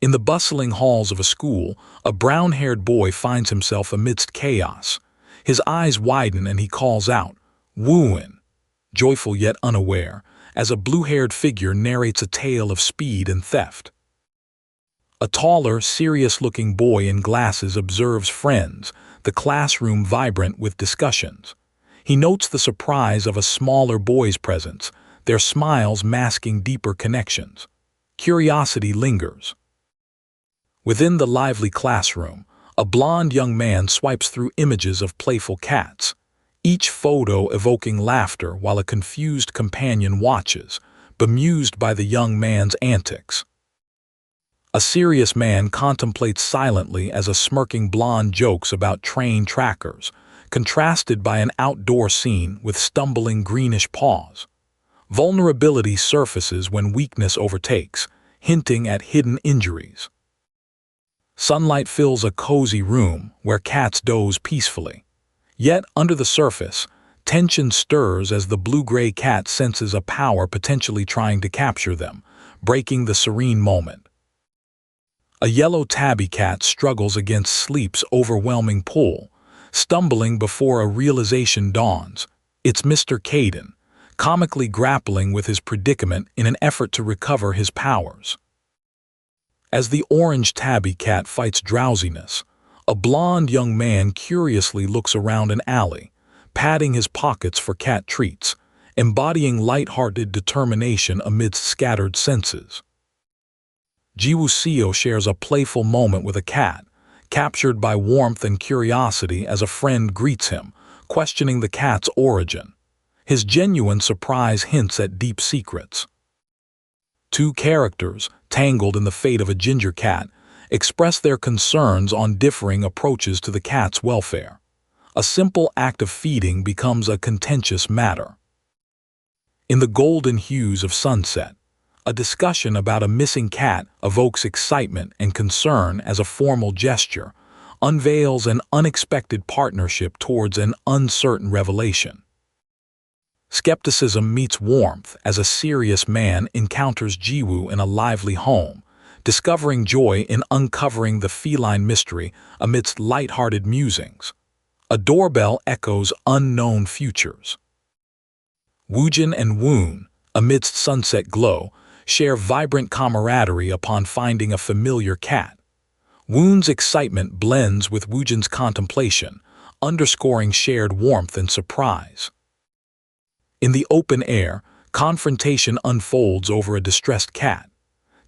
In the bustling halls of a school, a brown-haired boy finds himself amidst chaos. His eyes widen and he calls out, "Wooin," joyful yet unaware, as a blue-haired figure narrates a tale of speed and theft. A taller, serious-looking boy in glasses observes friends, the classroom vibrant with discussions. He notes the surprise of a smaller boy's presence, their smiles masking deeper connections. Curiosity lingers. Within the lively classroom, a blond young man swipes through images of playful cats, each photo evoking laughter while a confused companion watches, bemused by the young man's antics. A serious man contemplates silently as a smirking blonde jokes about train trackers, contrasted by an outdoor scene with stumbling greenish paws. Vulnerability surfaces when weakness overtakes, hinting at hidden injuries. Sunlight fills a cozy room where cats doze peacefully. Yet, under the surface, tension stirs as the blue-gray cat senses a power potentially trying to capture them, breaking the serene moment. A yellow tabby cat struggles against sleep's overwhelming pull, stumbling before a realization dawns. It's Mr. Caden, comically grappling with his predicament in an effort to recover his powers. As the orange tabby cat fights drowsiness, a blond young man curiously looks around an alley, patting his pockets for cat treats, embodying light-hearted determination amidst scattered senses. Jiwoo Seo shares a playful moment with a cat, captured by warmth and curiosity as a friend greets him, questioning the cat's origin. His genuine surprise hints at deep secrets. Two characters, tangled in the fate of a ginger cat, express their concerns on differing approaches to the cat's welfare. A simple act of feeding becomes a contentious matter. In the golden hues of sunset, a discussion about a missing cat evokes excitement and concern as a formal gesture, unveils an unexpected partnership towards an uncertain revelation. Skepticism meets warmth as a serious man encounters Jiwoo in a lively home, discovering joy in uncovering the feline mystery amidst light-hearted musings. A doorbell echoes unknown futures. Wooin and Wooin, amidst sunset glow, share vibrant camaraderie upon finding a familiar cat. Wooin's excitement blends with Woojin's contemplation, underscoring shared warmth and surprise. In the open air, confrontation unfolds over a distressed cat.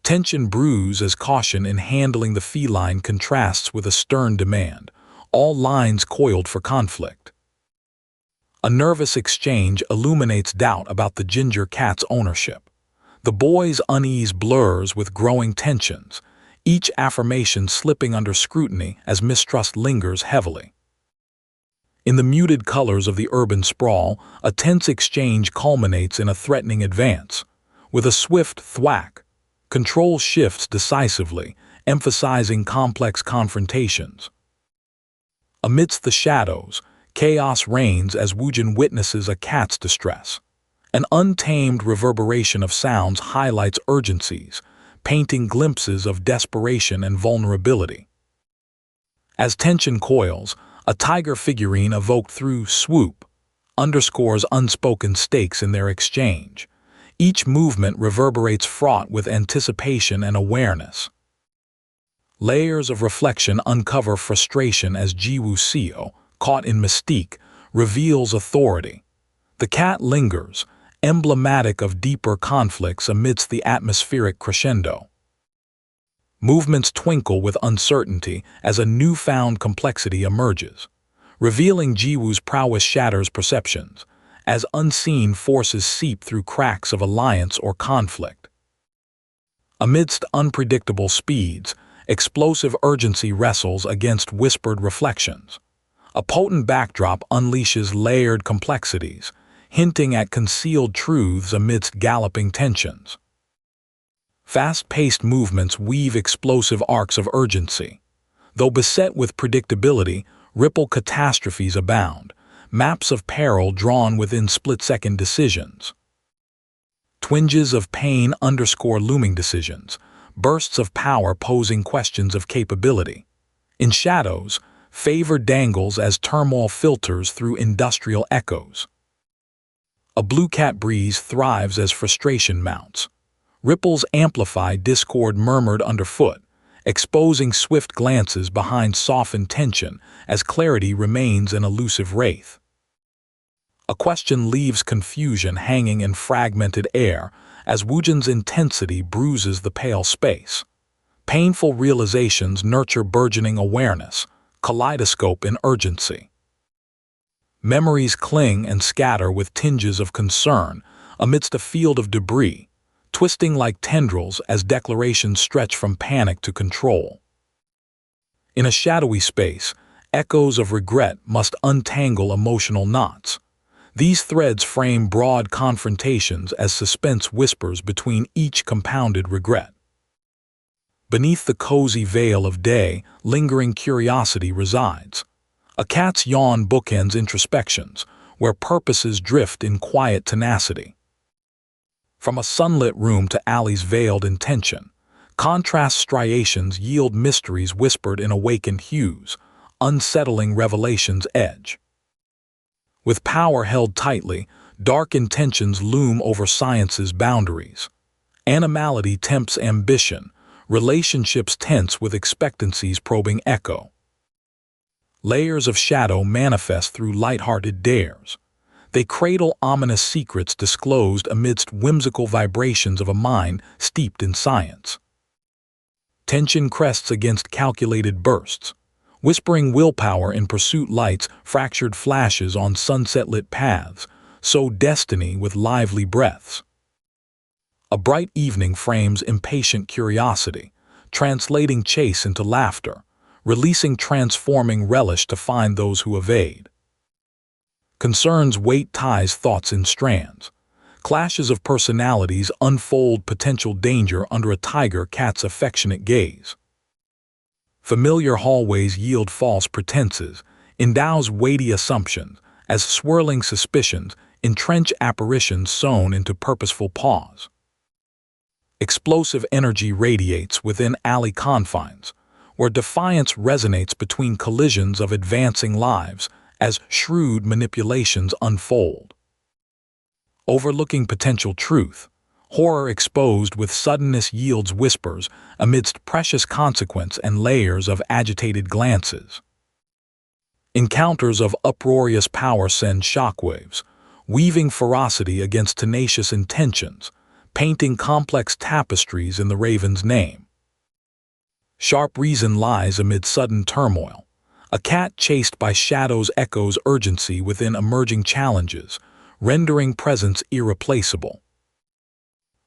Tension brews as caution in handling the feline contrasts with a stern demand, all lines coiled for conflict. A nervous exchange illuminates doubt about the ginger cat's ownership. The boy's unease blurs with growing tensions, each affirmation slipping under scrutiny as mistrust lingers heavily. In the muted colors of the urban sprawl, a tense exchange culminates in a threatening advance. With a swift thwack, control shifts decisively, emphasizing complex confrontations. Amidst the shadows, chaos reigns as Woojin witnesses a cat's distress. An untamed reverberation of sounds highlights urgencies, painting glimpses of desperation and vulnerability. As tension coils, a tiger figurine evoked through swoop underscores unspoken stakes in their exchange. Each movement reverberates fraught with anticipation and awareness. Layers of reflection uncover frustration as Jiwoo Seo, caught in mystique, reveals authority. The cat lingers, emblematic of deeper conflicts amidst the atmospheric crescendo. Movements twinkle with uncertainty as a newfound complexity emerges. Revealing Jiwoo's prowess shatters perceptions, as unseen forces seep through cracks of alliance or conflict. Amidst unpredictable speeds, explosive urgency wrestles against whispered reflections. A potent backdrop unleashes layered complexities, hinting at concealed truths amidst galloping tensions. Fast-paced movements weave explosive arcs of urgency. Though beset with predictability, ripple catastrophes abound, maps of peril drawn within split-second decisions. Twinges of pain underscore looming decisions, bursts of power posing questions of capability. In shadows, favor dangles as turmoil filters through industrial echoes. A blue cat breeze thrives as frustration mounts. Ripples amplify discord murmured underfoot, exposing swift glances behind softened tension as clarity remains an elusive wraith. A question leaves confusion hanging in fragmented air as Woojin's intensity bruises the pale space. Painful realizations nurture burgeoning awareness, kaleidoscope in urgency. Memories cling and scatter with tinges of concern amidst a field of debris, twisting like tendrils as declarations stretch from panic to control. In a shadowy space, echoes of regret must untangle emotional knots. These threads frame broad confrontations as suspense whispers between each compounded regret. Beneath the cozy veil of day, lingering curiosity resides. A cat's yawn bookends introspections, where purposes drift in quiet tenacity. From a sunlit room to alleys veiled in tension, contrast striations yield mysteries whispered in awakened hues, unsettling revelations edge. With power held tightly, dark intentions loom over science's boundaries. Animality tempts ambition, relationships tense with expectancy's probing echo. Layers of shadow manifest through light-hearted dares. They cradle ominous secrets disclosed amidst whimsical vibrations of a mind steeped in science. Tension crests against calculated bursts, whispering willpower in pursuit lights fractured flashes on sunset-lit paths, sow destiny with lively breaths. A bright evening frames impatient curiosity, translating chase into laughter, releasing transforming relish to find those who evade. Concerns weight ties thoughts in strands. Clashes of personalities unfold potential danger under a tiger cat's affectionate gaze. Familiar hallways yield false pretenses, endows weighty assumptions, as swirling suspicions entrench apparitions sewn into purposeful pause. Explosive energy radiates within alley confines, where defiance resonates between collisions of advancing lives as shrewd manipulations unfold. Overlooking potential truth, horror exposed with suddenness yields whispers amidst precious consequence and layers of agitated glances. Encounters of uproarious power send shockwaves, weaving ferocity against tenacious intentions, painting complex tapestries in the raven's name. Sharp reason lies amid sudden turmoil. A cat chased by shadows echoes urgency within emerging challenges, rendering presence irreplaceable.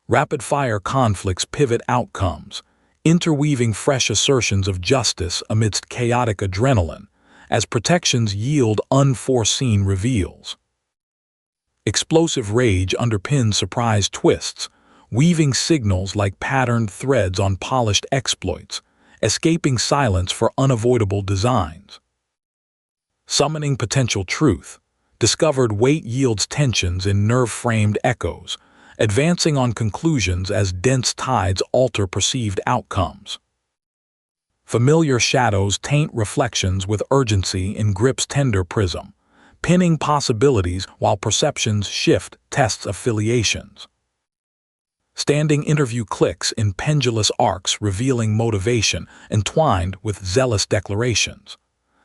Rapid-fire conflicts pivot outcomes, interweaving fresh assertions of justice amidst chaotic adrenaline, as protections yield unforeseen reveals. Explosive rage underpins surprise twists, weaving signals like patterned threads on polished exploits, escaping silence for unavoidable designs. Summoning potential truth, discovered weight yields tensions in nerve-framed echoes, advancing on conclusions as dense tides alter perceived outcomes. Familiar shadows taint reflections with urgency in grip's tender prism, pinning possibilities while perceptions shift tests affiliations. Standing interview clicks in pendulous arcs revealing motivation entwined with zealous declarations.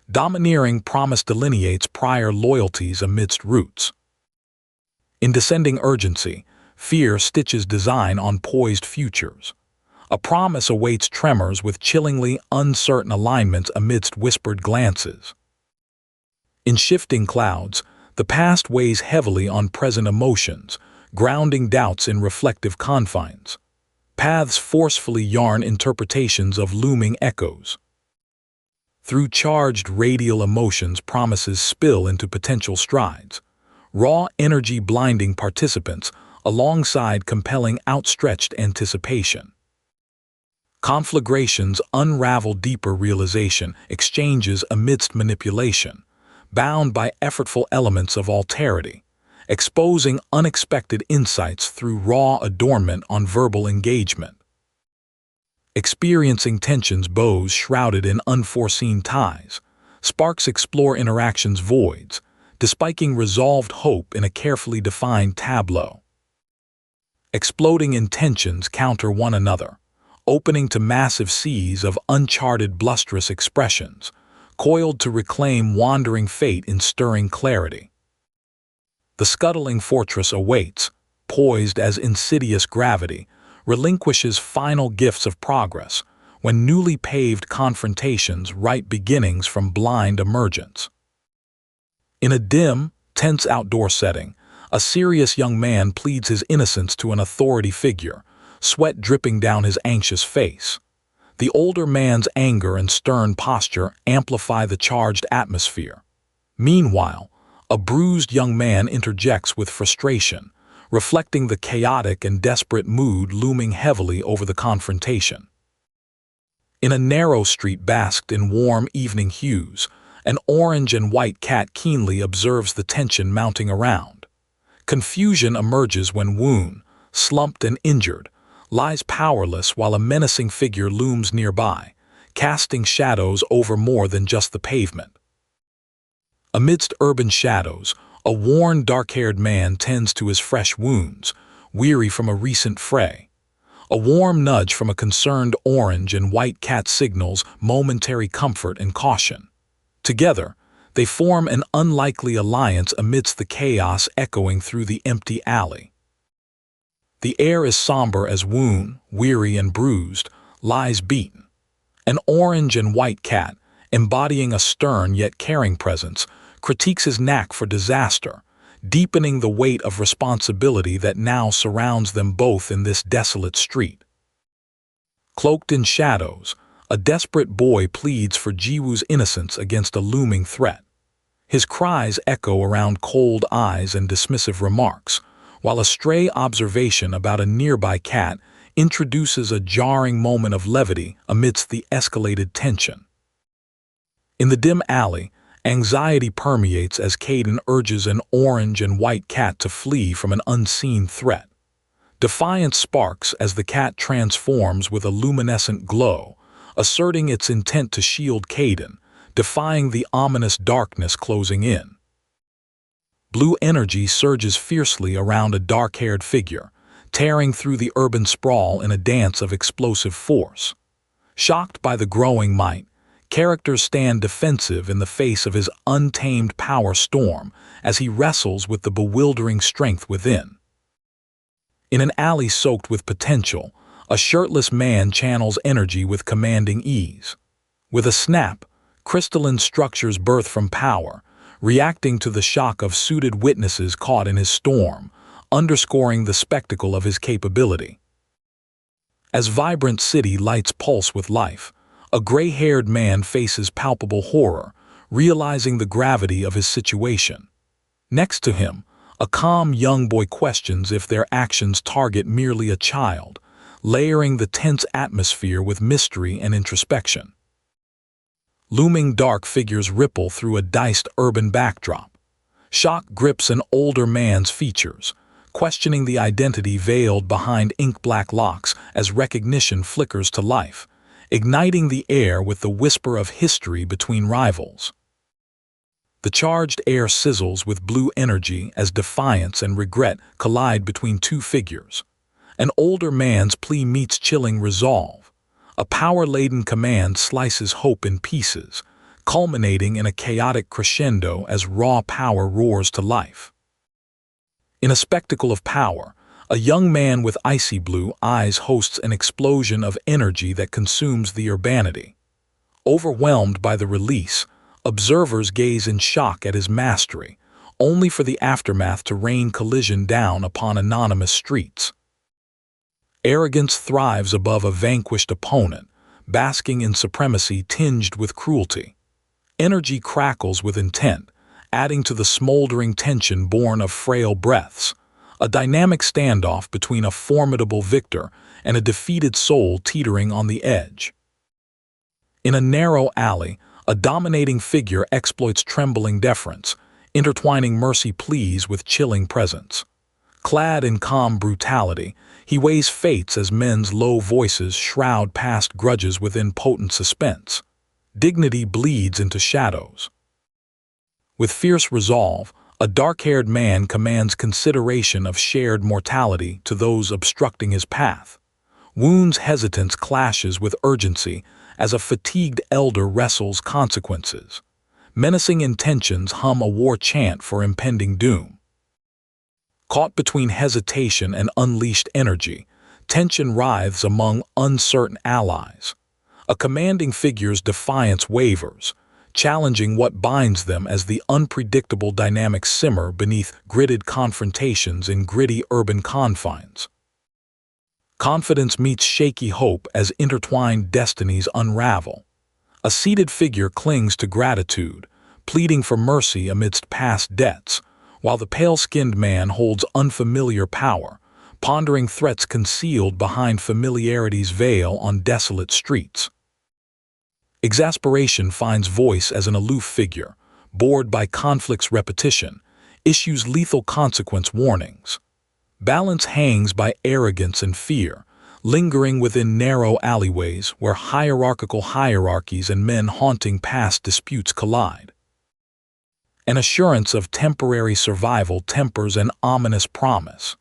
Domineering promise delineates prior loyalties amidst roots. In descending urgency, fear stitches design on poised futures. A promise awaits tremors with chillingly uncertain alignments amidst whispered glances. In shifting clouds, the past weighs heavily on present emotions, grounding doubts in reflective confines. Paths forcefully yarn interpretations of looming echoes. Through charged radial emotions promises spill into potential strides, raw energy blinding participants alongside compelling outstretched anticipation. Conflagrations unravel deeper realization exchanges amidst manipulation, bound by effortful elements of alterity, exposing unexpected insights through raw adornment on verbal engagement. Experiencing tensions bows shrouded in unforeseen ties, sparks explore interactions voids, despiking resolved hope in a carefully defined tableau. Exploding intentions counter one another, opening to massive seas of uncharted blusterous expressions, coiled to reclaim wandering fate in stirring clarity. The scuttling fortress awaits, poised as insidious gravity, relinquishes final gifts of progress when newly paved confrontations write beginnings from blind emergence. In a dim, tense outdoor setting, a serious young man pleads his innocence to an authority figure, sweat dripping down his anxious face. The older man's anger and stern posture amplify the charged atmosphere. Meanwhile, a bruised young man interjects with frustration, reflecting the chaotic and desperate mood looming heavily over the confrontation. In a narrow street basked in warm evening hues, an orange and white cat keenly observes the tension mounting around. Confusion emerges when Wooin, slumped and injured, lies powerless while a menacing figure looms nearby, casting shadows over more than just the pavement. Amidst urban shadows, a worn, dark-haired man tends to his fresh wounds, weary from a recent fray. A warm nudge from a concerned orange and white cat signals momentary comfort and caution. Together, they form an unlikely alliance amidst the chaos echoing through the empty alley. The air is somber as Wooin, weary and bruised, lies beaten. An orange and white cat, embodying a stern yet caring presence, critiques his knack for disaster, deepening the weight of responsibility that now surrounds them both in this desolate street. Cloaked in shadows, a desperate boy pleads for Jiwoo's innocence against a looming threat. His cries echo around cold eyes and dismissive remarks, while a stray observation about a nearby cat introduces a jarring moment of levity amidst the escalated tension. In the dim alley, anxiety permeates as Caden urges an orange and white cat to flee from an unseen threat. Defiance sparks as the cat transforms with a luminescent glow, asserting its intent to shield Caden, defying the ominous darkness closing in. Blue energy surges fiercely around a dark-haired figure, tearing through the urban sprawl in a dance of explosive force. Shocked by the growing might, characters stand defensive in the face of his untamed power storm as he wrestles with the bewildering strength within. In an alley soaked with potential, a shirtless man channels energy with commanding ease. With a snap, crystalline structures birth from power, reacting to the shock of suited witnesses caught in his storm, underscoring the spectacle of his capability. As vibrant city lights pulse with life, a gray-haired man faces palpable horror, realizing the gravity of his situation. Next to him, a calm young boy questions if their actions target merely a child, layering the tense atmosphere with mystery and introspection. Looming dark figures ripple through a diced urban backdrop. Shock grips an older man's features, questioning the identity veiled behind ink-black locks as recognition flickers to life, igniting the air with the whisper of history between rivals. The charged air sizzles with blue energy as defiance and regret collide between two figures. An older man's plea meets chilling resolve. A power-laden command slices hope in pieces, culminating in a chaotic crescendo as raw power roars to life. In a spectacle of power, a young man with icy blue eyes hosts an explosion of energy that consumes the urbanity. Overwhelmed by the release, observers gaze in shock at his mastery, only for the aftermath to rain collision down upon anonymous streets. Arrogance thrives above a vanquished opponent, basking in supremacy tinged with cruelty. Energy crackles with intent, adding to the smoldering tension born of frail breaths, a dynamic standoff between a formidable victor and a defeated soul teetering on the edge. In a narrow alley, a dominating figure exploits trembling deference, intertwining mercy pleas with chilling presence. Clad in calm brutality, he weighs fates as men's low voices shroud past grudges within potent suspense. Dignity bleeds into shadows. With fierce resolve, a dark-haired man commands consideration of shared mortality to those obstructing his path. Woon's hesitance clashes with urgency as a fatigued elder wrestles consequences. Menacing intentions hum a war chant for impending doom. Caught between hesitation and unleashed energy, tension writhes among uncertain allies. A commanding figure's defiance wavers, challenging what binds them as the unpredictable dynamics simmer beneath gridded confrontations in gritty urban confines. Confidence meets shaky hope as intertwined destinies unravel. A seated figure clings to gratitude, pleading for mercy amidst past debts, while the pale-skinned man holds unfamiliar power, pondering threats concealed behind familiarity's veil on desolate streets. Exasperation finds voice as an aloof figure, bored by conflict's repetition, issues lethal consequence warnings. Balance hangs by arrogance and fear, lingering within narrow alleyways where hierarchical hierarchies and men haunting past disputes collide. An assurance of temporary survival tempers an ominous promise.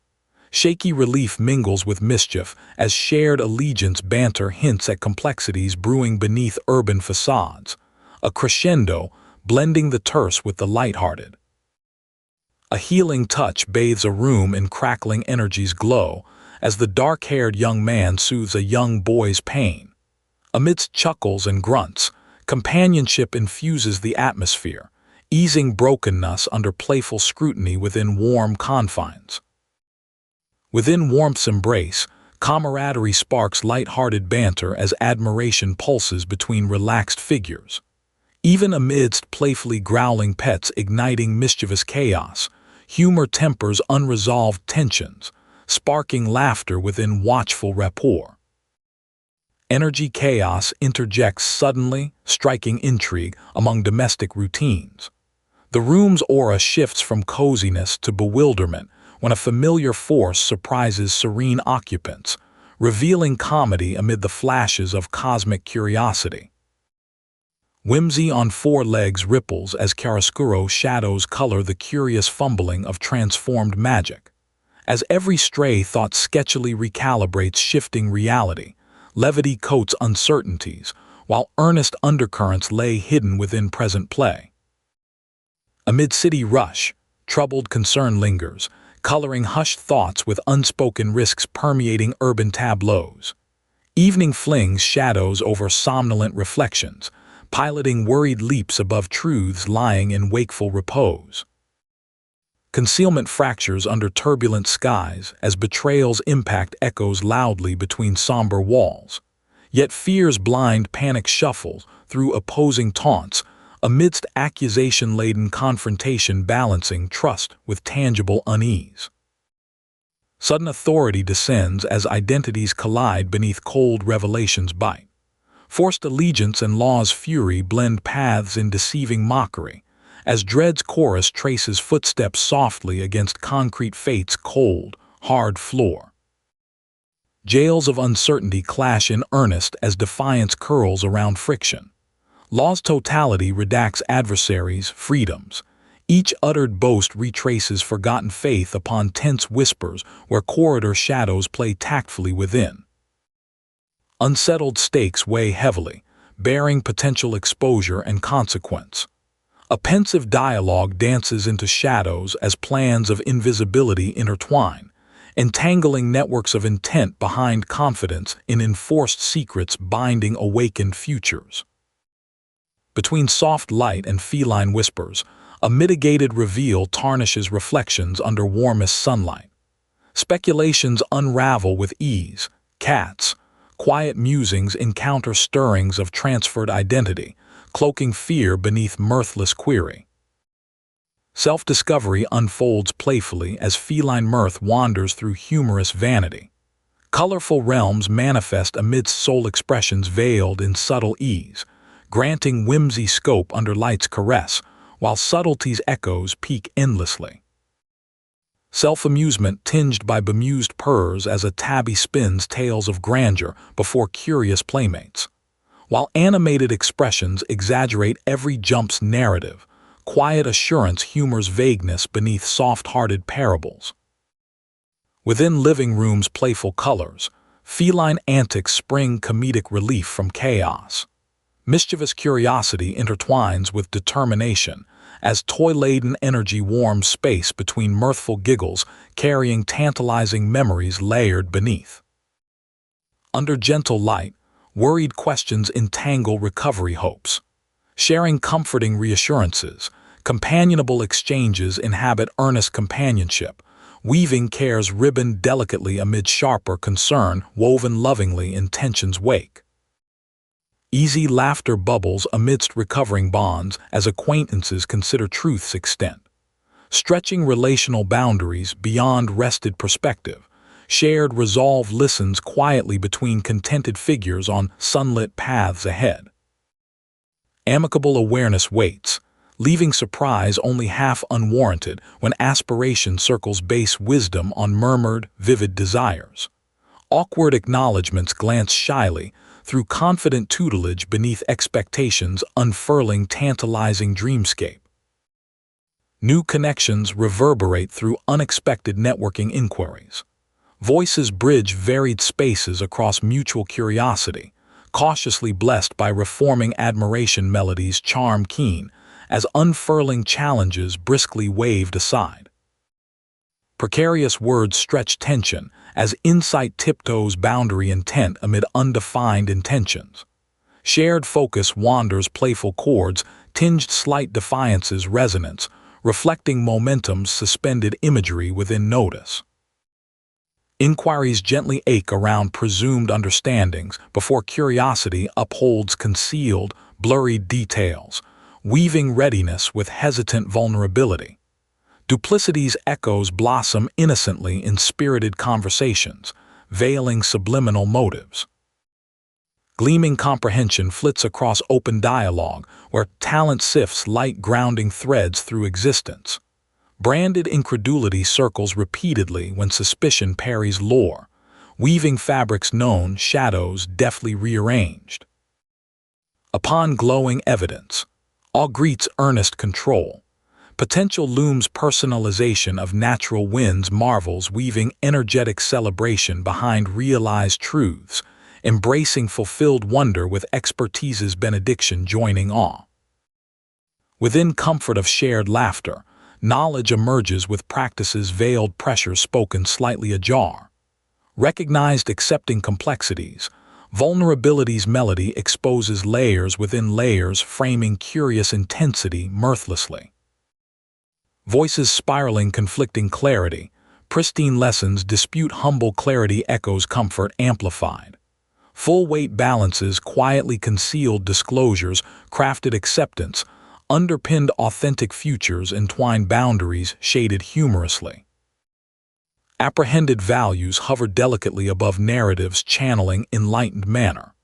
Shaky relief mingles with mischief as shared allegiance banter hints at complexities brewing beneath urban facades, a crescendo blending the terse with the lighthearted. A healing touch bathes a room in crackling energy's glow as the dark-haired young man soothes a young boy's pain. Amidst chuckles and grunts, companionship infuses the atmosphere, easing brokenness under playful scrutiny within warm confines. Within warmth's embrace, camaraderie sparks light-hearted banter as admiration pulses between relaxed figures. Even amidst playfully growling pets igniting mischievous chaos, humor tempers unresolved tensions, sparking laughter within watchful rapport. Energy chaos interjects suddenly, striking intrigue among domestic routines. The room's aura shifts from coziness to bewilderment when a familiar force surprises serene occupants, revealing comedy amid the flashes of cosmic curiosity. Whimsy on four legs ripples as chiaroscuro shadows color the curious fumbling of transformed magic. As every stray thought sketchily recalibrates shifting reality, levity coats uncertainties, while earnest undercurrents lay hidden within present play. Amid city rush, troubled concern lingers, coloring hushed thoughts with unspoken risks permeating urban tableaus. Evening flings shadows over somnolent reflections, piloting worried leaps above truths lying in wakeful repose. Concealment fractures under turbulent skies as betrayals' impact echoes loudly between somber walls. Yet fear's blind panic shuffles through opposing taunts, amidst accusation-laden confrontation balancing trust with tangible unease. Sudden authority descends as identities collide beneath cold revelation's bite. Forced allegiance and law's fury blend paths in deceiving mockery, as dread's chorus traces footsteps softly against concrete fate's cold, hard floor. Jails of uncertainty clash in earnest as defiance curls around friction. Law's totality redacts adversaries' freedoms. Each uttered boast retraces forgotten faith upon tense whispers where corridor shadows play tactfully within. Unsettled stakes weigh heavily, bearing potential exposure and consequence. A pensive dialogue dances into shadows as plans of invisibility intertwine, entangling networks of intent behind confidence in enforced secrets binding awakened futures. Between soft light and feline whispers, a mitigated reveal tarnishes reflections under warmest sunlight. Speculations unravel with ease. Cats, quiet musings encounter stirrings of transferred identity, cloaking fear beneath mirthless query. Self-discovery unfolds playfully as feline mirth wanders through humorous vanity. Colorful realms manifest amidst soul expressions veiled in subtle ease, granting whimsy scope under light's caress, while subtlety's echoes peak endlessly. self-amusement tinged by bemused purrs as a tabby spins tales of grandeur before curious playmates. While animated expressions exaggerate every jump's narrative, quiet assurance humors vagueness beneath soft-hearted parables. Within living rooms' playful colors, feline antics spring comedic relief from chaos. Mischievous curiosity intertwines with determination as toy-laden energy warms space between mirthful giggles carrying tantalizing memories layered beneath. Under gentle light, worried questions entangle recovery hopes. Sharing comforting reassurances, companionable exchanges inhabit earnest companionship, weaving care's ribbon delicately amid sharper concern woven lovingly in tension's wake. Easy laughter bubbles amidst recovering bonds as acquaintances consider truth's extent. Stretching relational boundaries beyond rested perspective, shared resolve listens quietly between contented figures on sunlit paths ahead. Amicable awareness waits, leaving surprise only half unwarranted when aspiration circles base wisdom on murmured, vivid desires. Awkward acknowledgments glance shyly through confident tutelage beneath expectations unfurling tantalizing dreamscape. New connections reverberate through unexpected networking inquiries. Voices bridge varied spaces across mutual curiosity, cautiously blessed by reforming admiration melodies charm keen as unfurling challenges briskly waved aside. Precarious words stretch tension as insight tiptoes boundary intent amid undefined intentions. Shared focus wanders playful chords, tinged slight defiances resonance, reflecting momentum's suspended imagery within notice. Inquiries gently ache around presumed understandings before curiosity upholds concealed, blurry details, weaving readiness with hesitant vulnerability. Duplicity's echoes blossom innocently in spirited conversations, veiling subliminal motives. Gleaming comprehension flits across open dialogue where talent sifts light grounding threads through existence. Branded incredulity circles repeatedly when suspicion parries lore, weaving fabrics known, shadows deftly rearranged. Upon glowing evidence, all greets earnest control. Potential looms personalization of natural winds marvels weaving energetic celebration behind realized truths, embracing fulfilled wonder with expertise's benediction joining awe. Within comfort of shared laughter, knowledge emerges with practice's veiled pressure spoken slightly ajar. Recognized accepting complexities, vulnerability's melody exposes layers within layers framing curious intensity mirthlessly. Voices spiraling conflicting clarity, pristine lessons dispute humble clarity echoes comfort amplified. Full weight balances quietly concealed disclosures crafted acceptance, underpinned authentic futures entwined boundaries shaded humorously. Apprehended values hover delicately above narratives channeling enlightened manner.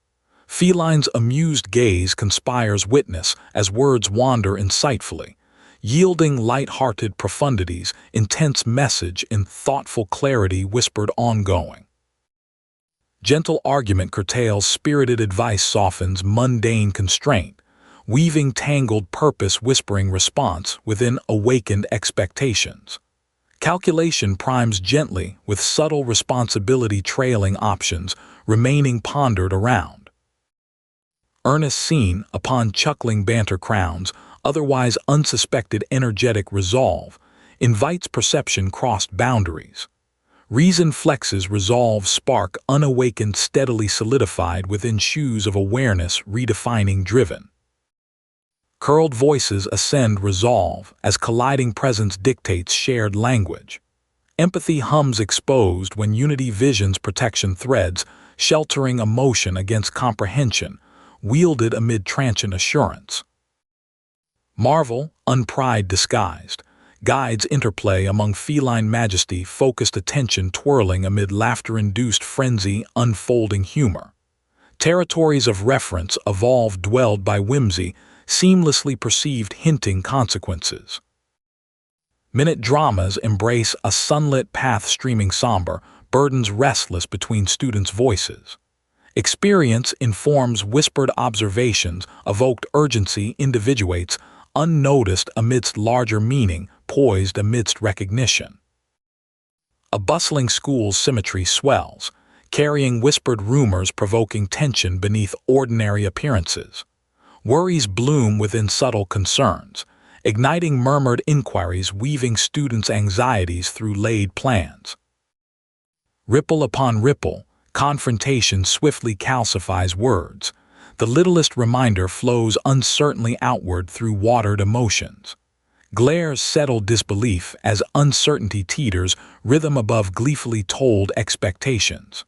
Feline's amused gaze conspires witness as words wander insightfully, yielding light-hearted profundities, intense message in thoughtful clarity whispered ongoing. Gentle argument curtails spirited advice softens mundane constraint, weaving tangled purpose whispering response within awakened expectations. Calculation primes gently with subtle responsibility trailing options remaining pondered around. Earnest scene upon chuckling banter crowns, otherwise unsuspected energetic resolve, invites perception crossed boundaries. Reason flexes resolve spark unawakened steadily solidified within shoes of awareness redefining driven. Curled voices ascend resolve as colliding presence dictates shared language. Empathy hums exposed when unity visions protection threads, sheltering emotion against comprehension, wielded amid transient assurance. Marvel, unpride disguised, guides interplay among feline majesty focused attention twirling amid laughter-induced frenzy unfolding humor. Territories of reference evolve dwelled by whimsy, seamlessly perceived hinting consequences. Minute dramas embrace a sunlit path streaming somber, burdens restless between students' voices. Experience informs whispered observations, evoked urgency individuates, unnoticed amidst larger meaning, poised amidst recognition. A bustling school's symmetry swells, carrying whispered rumors provoking tension beneath ordinary appearances. Worries bloom within subtle concerns, igniting murmured inquiries weaving students' anxieties through laid plans. Ripple upon ripple, confrontation swiftly calcifies words. The littlest reminder flows uncertainly outward through watered emotions. Glares settle disbelief as uncertainty teeters, rhythm above gleefully told expectations.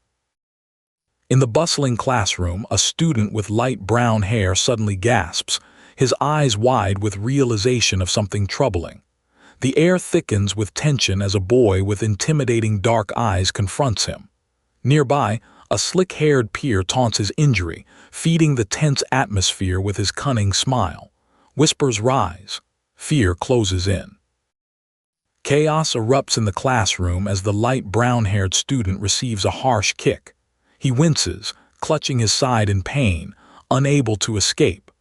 In the bustling classroom, a student with light brown hair suddenly gasps, his eyes wide with realization of something troubling. The air thickens with tension as a boy with intimidating dark eyes confronts him. Nearby, a slick-haired peer taunts his injury, feeding the tense atmosphere with his cunning smile. Whispers rise. Fear closes in. Chaos erupts in the classroom as the light brown-haired student receives a harsh kick. He winces, clutching his side in pain, unable to escape.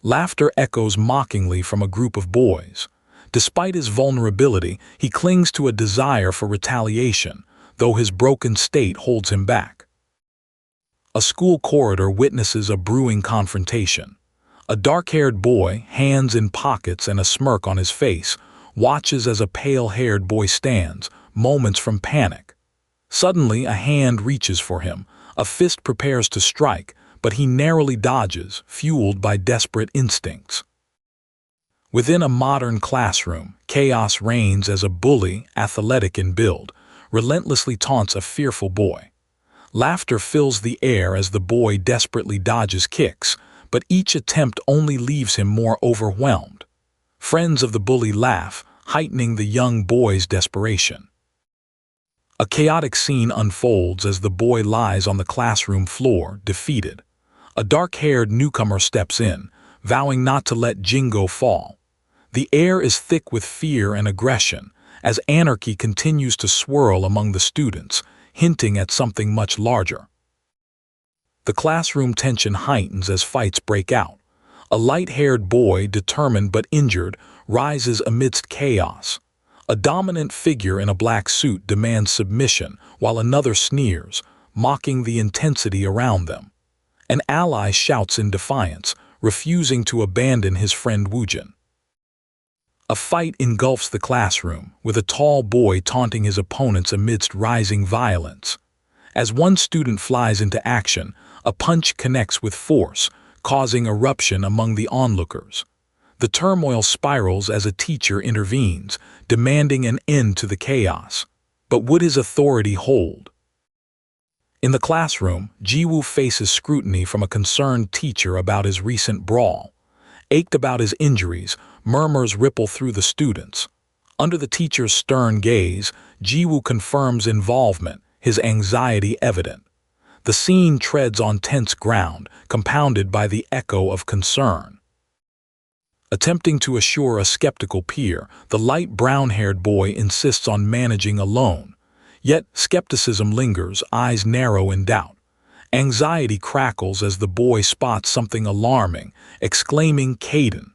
Laughter echoes mockingly from a group of boys. Despite his vulnerability, he clings to a desire for retaliation, though his broken state holds him back. A school corridor witnesses a brewing confrontation. A dark-haired boy, hands in pockets and a smirk on his face, watches as a pale-haired boy stands, moments from panic. Suddenly, a hand reaches for him, a fist prepares to strike, but he narrowly dodges, fueled by desperate instincts. Within a modern classroom, chaos reigns as a bully, athletic in build, relentlessly taunts a fearful boy. Laughter fills the air as the boy desperately dodges kicks, but each attempt only leaves him more overwhelmed. Friends of the bully laugh, heightening the young boy's desperation. A chaotic scene unfolds as the boy lies on the classroom floor, defeated. A dark-haired newcomer steps in, vowing not to let Jingo fall. The air is thick with fear and aggression, as anarchy continues to swirl among the students, hinting at something much larger. The classroom tension heightens as fights break out. A light-haired boy, determined but injured, rises amidst chaos. A dominant figure in a black suit demands submission, while another sneers, mocking the intensity around them. An ally shouts in defiance, refusing to abandon his friend Woojin. A fight engulfs the classroom, with a tall boy taunting his opponents amidst rising violence. As one student flies into action, a punch connects with force, causing eruption among the onlookers. The turmoil spirals as a teacher intervenes, demanding an end to the chaos. But would his authority hold? In the classroom, Jiwoo faces scrutiny from a concerned teacher about his recent brawl. Ached about his injuries, murmurs ripple through the students. Under the teacher's stern gaze, Jiwoo confirms involvement, his anxiety evident. The scene treads on tense ground, compounded by the echo of concern. Attempting to assure a skeptical peer, the light brown-haired boy insists on managing alone. Yet skepticism lingers, eyes narrow in doubt. Anxiety crackles as the boy spots something alarming, exclaiming "Caden!"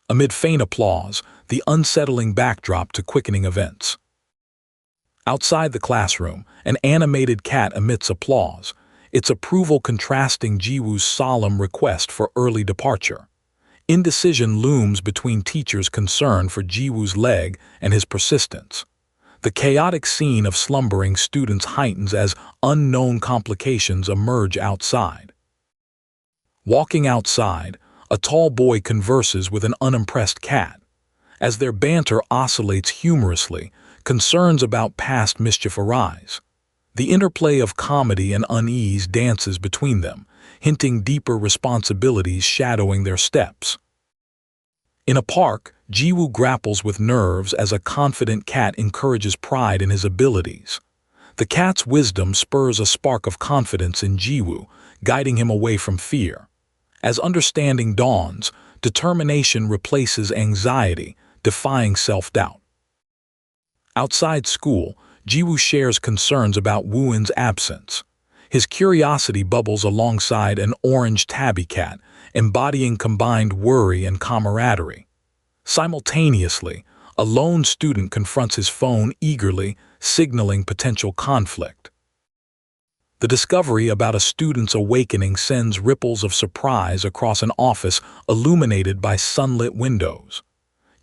Amid faint applause, the unsettling backdrop to quickening events. Outside the classroom, an animated cat emits applause, its approval contrasting Jiwoo's solemn request for early departure. Indecision looms between teachers' concern for Jiwoo's leg and his persistence. The chaotic scene of slumbering students heightens as unknown complications emerge outside. Walking outside, a tall boy converses with an unimpressed cat. As their banter oscillates humorously, concerns about past mischief arise. The interplay of comedy and unease dances between them, hinting deeper responsibilities shadowing their steps. In a park, Jiwoo grapples with nerves as a confident cat encourages pride in his abilities. The cat's wisdom spurs a spark of confidence in Jiwoo, guiding him away from fear. As understanding dawns, determination replaces anxiety, defying self-doubt. Outside school, Jiwoo shares concerns about Wooin's absence. His curiosity bubbles alongside an orange tabby cat, embodying combined worry and camaraderie. Simultaneously, a lone student confronts his phone eagerly, signaling potential conflict. The discovery about a student's awakening sends ripples of surprise across an office illuminated by sunlit windows.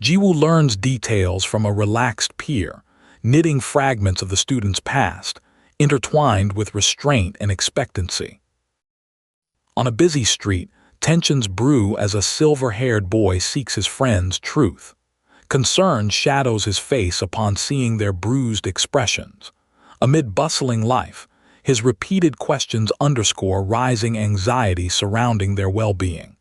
Jiwoo learns details from a relaxed peer, knitting fragments of the student's past, intertwined with restraint and expectancy. On a busy street, tensions brew as a silver-haired boy seeks his friend's truth. Concern shadows his face upon seeing their bruised expressions. Amid bustling life, his repeated questions underscore rising anxiety surrounding their well-being.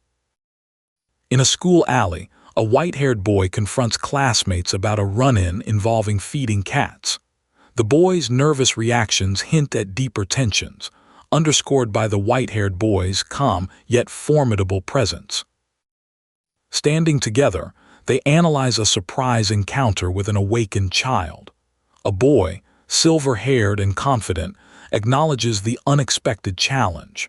In a school alley, a white-haired boy confronts classmates about a run-in involving feeding cats. The boy's nervous reactions hint at deeper tensions, underscored by the white-haired boy's calm yet formidable presence. Standing together, they analyze a surprise encounter with an awakened child. A boy, silver-haired and confident, acknowledges the unexpected challenge.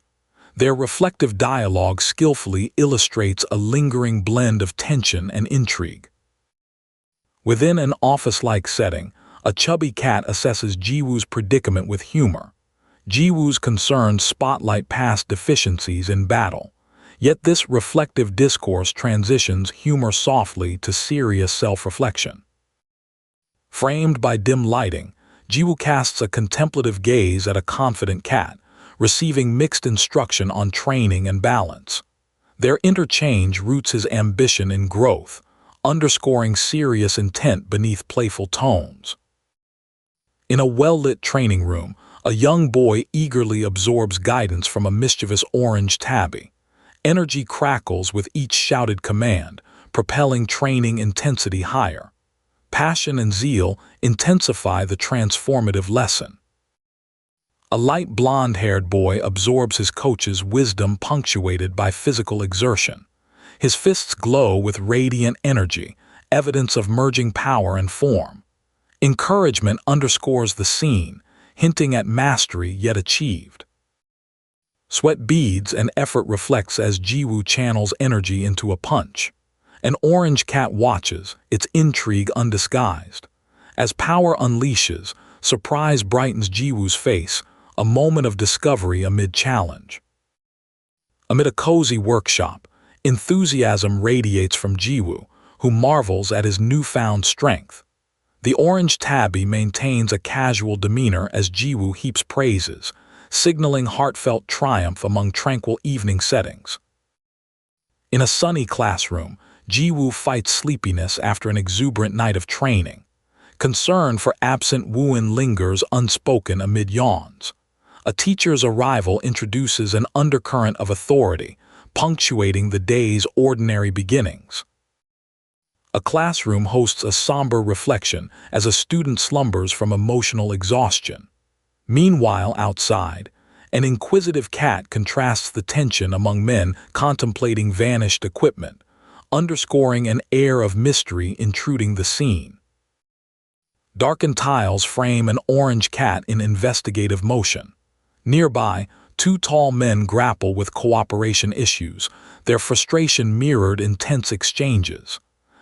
Their reflective dialogue skillfully illustrates a lingering blend of tension and intrigue. Within an office-like setting, a chubby cat assesses Jiwoo's predicament with humor. Jiwoo's concerns spotlight past deficiencies in battle, yet this reflective discourse transitions humor softly to serious self-reflection. Framed by dim lighting, Jiwoo casts a contemplative gaze at a confident cat, receiving mixed instruction on training and balance. Their interchange roots his ambition in growth, underscoring serious intent beneath playful tones. In a well-lit training room, a young boy eagerly absorbs guidance from a mischievous orange tabby. Energy crackles with each shouted command, propelling training intensity higher. Passion and zeal intensify the transformative lesson. A light blonde-haired boy absorbs his coach's wisdom punctuated by physical exertion. His fists glow with radiant energy, evidence of merging power and form. Encouragement underscores the scene, hinting at mastery yet achieved. Sweat beads and effort reflects as Jiwoo channels energy into a punch. An orange cat watches, its intrigue undisguised. As power unleashes, surprise brightens Jiwoo's face, a moment of discovery amid challenge. Amid a cozy workshop, enthusiasm radiates from Jiwoo, who marvels at his newfound strength. The orange tabby maintains a casual demeanor as Jiwoo heaps praises, signaling heartfelt triumph among tranquil evening settings. In a sunny classroom, Jiwoo fights sleepiness after an exuberant night of training. Concern for absent Wooin lingers unspoken amid yawns. A teacher's arrival introduces an undercurrent of authority, punctuating the day's ordinary beginnings. A classroom hosts a somber reflection as a student slumbers from emotional exhaustion. Meanwhile, outside, an inquisitive cat contrasts the tension among men contemplating vanished equipment, underscoring an air of mystery intruding the scene. Darkened tiles frame an orange cat in investigative motion. Nearby, two tall men grapple with cooperation issues, their frustration mirrored in tense exchanges.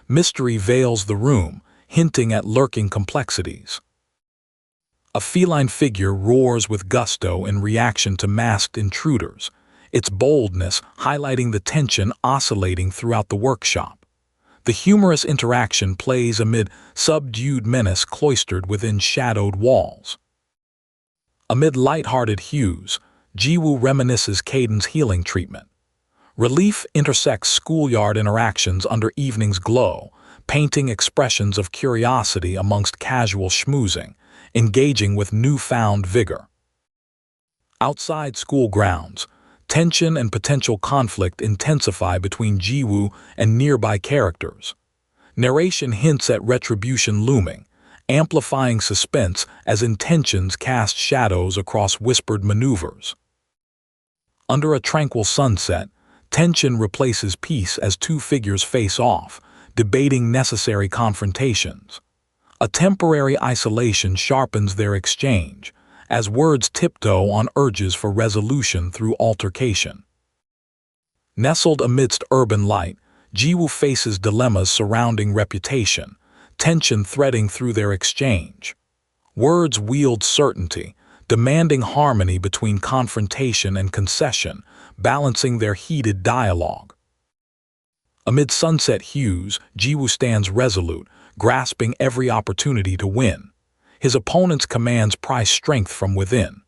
Mystery veils the room, hinting at lurking complexities. A feline figure roars with gusto in reaction to masked intruders, its boldness highlighting the tension oscillating throughout the workshop. The humorous interaction plays amid subdued menace cloistered within shadowed walls. Amid light-hearted hues, Jiwoo reminisces Caden's healing treatment. Relief intersects schoolyard interactions under evening's glow, painting expressions of curiosity amongst casual schmoozing, engaging with newfound vigor. Outside school grounds, tension and potential conflict intensify between Jiwoo and nearby characters. Narration hints at retribution looming, amplifying suspense as intentions cast shadows across whispered maneuvers. Under a tranquil sunset, tension replaces peace as two figures face off, debating necessary confrontations. A temporary isolation sharpens their exchange, as words tiptoe on urges for resolution through altercation. Nestled amidst urban light, Jiwoo faces dilemmas surrounding reputation, tension threading through their exchange. Words wield certainty, demanding harmony between confrontation and concession, balancing their heated dialogue. Amid sunset hues, Jiwoo stands resolute, grasping every opportunity to win. His opponent's commands pry strength from within.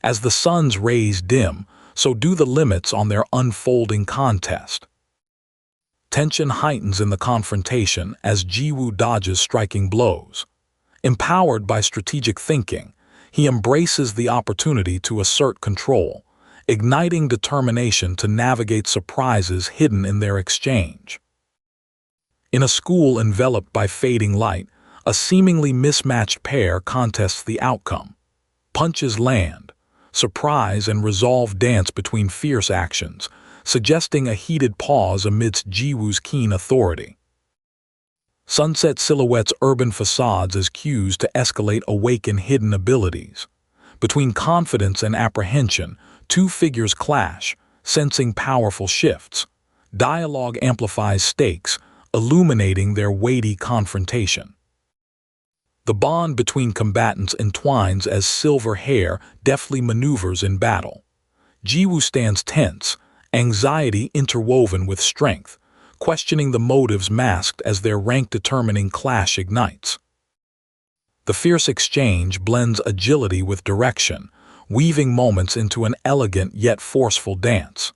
As the sun's rays dim, so do the limits on their unfolding contest. Tension heightens in the confrontation as Jiwoo dodges striking blows. Empowered by strategic thinking, he embraces the opportunity to assert control, igniting determination to navigate surprises hidden in their exchange. In a school enveloped by fading light, a seemingly mismatched pair contests the outcome. Punches land. Surprise and resolve dance between fierce actions, suggesting a heated pause amidst Jiwoo's keen authority. Sunset silhouettes urban facades as cues to escalate awaken hidden abilities. Between confidence and apprehension, two figures clash, sensing powerful shifts. Dialogue amplifies stakes, illuminating their weighty confrontation. The bond between combatants entwines as silver hair deftly maneuvers in battle. Jiwoo stands tense, anxiety interwoven with strength, questioning the motives masked as their rank-determining clash ignites. The fierce exchange blends agility with direction, weaving moments into an elegant yet forceful dance.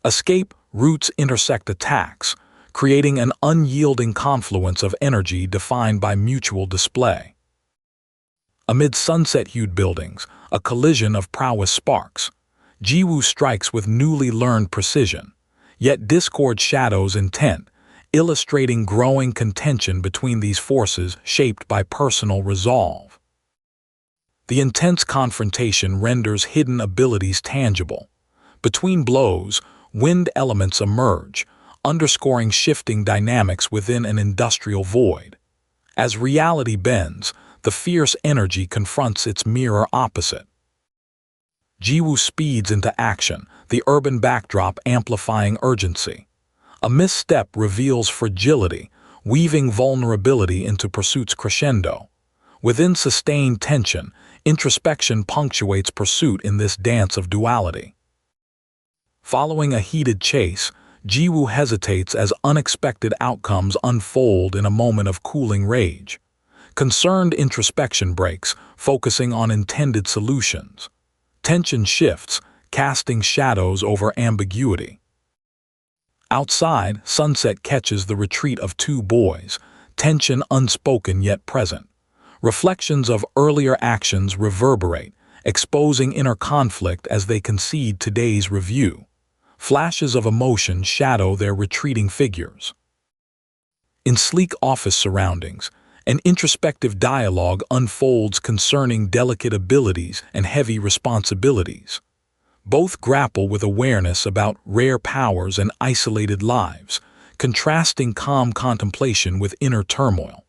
Escape routes intersect attacks, creating an unyielding confluence of energy defined by mutual display. Amid sunset-hued buildings, a collision of prowess sparks. Jiwoo strikes with newly learned precision, yet discord shadows intent, illustrating growing contention between these forces shaped by personal resolve. The intense confrontation renders hidden abilities tangible. Between blows, wind elements emerge, underscoring shifting dynamics within an industrial void. As reality bends, the fierce energy confronts its mirror opposite. Jiwoo speeds into action, the urban backdrop amplifying urgency. A misstep reveals fragility, weaving vulnerability into pursuit's crescendo. Within sustained tension, introspection punctuates pursuit in this dance of duality. Following a heated chase, Jiwoo hesitates as unexpected outcomes unfold in a moment of cooling rage. Concerned introspection breaks, focusing on intended solutions. Tension shifts, casting shadows over ambiguity. Outside, sunset catches the retreat of two boys, tension unspoken yet present. Reflections of earlier actions reverberate, exposing inner conflict as they concede today's review. Flashes of emotion shadow their retreating figures. In sleek office surroundings, an introspective dialogue unfolds concerning delicate abilities and heavy responsibilities. Both grapple with awareness about rare powers and isolated lives, contrasting calm contemplation with inner turmoil.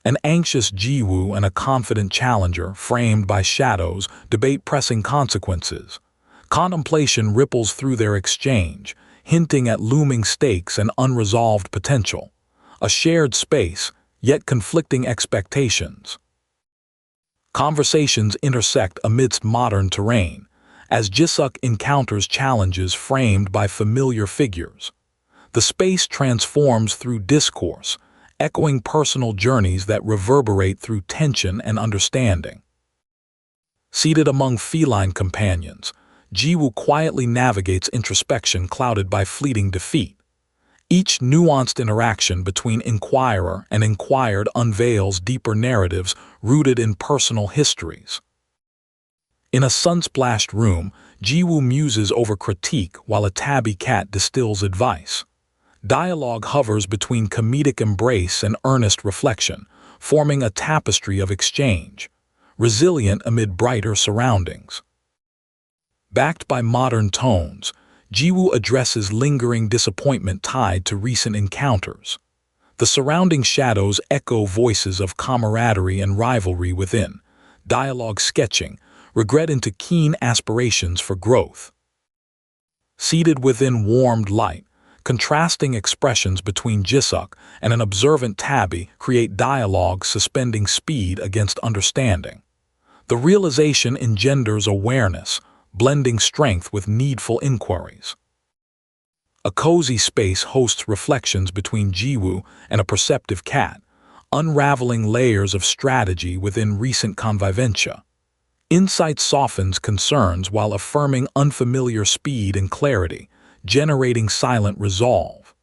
An anxious Jiwoo and a confident challenger, framed by shadows, debate pressing consequences. Contemplation ripples through their exchange, hinting at looming stakes and unresolved potential. A shared space, yet conflicting expectations. Conversations intersect amidst modern terrain, as Jisuk encounters challenges framed by familiar figures. The space transforms through discourse, echoing personal journeys that reverberate through tension and understanding. Seated among feline companions, Jiwoo quietly navigates introspection clouded by fleeting defeat. Each nuanced interaction between inquirer and inquired unveils deeper narratives rooted in personal histories. In a sun-splashed room, Jiwoo muses over critique while a tabby cat distills advice. Dialogue hovers between comedic embrace and earnest reflection, forming a tapestry of exchange, resilient amid brighter surroundings. Backed by modern tones, Jiwoo addresses lingering disappointment tied to recent encounters. The surrounding shadows echo voices of camaraderie and rivalry within, dialogue sketching, regret into keen aspirations for growth. Seated within warmed light, contrasting expressions between Jisuk and an observant Tabby create dialogue suspending speed against understanding. The realization engenders awareness, blending strength with needful inquiries. A cozy space hosts reflections between Jiwoo and a perceptive cat, unraveling layers of strategy within recent convivencia. Insight softens concerns while affirming unfamiliar speed and clarity, generating silent resolve.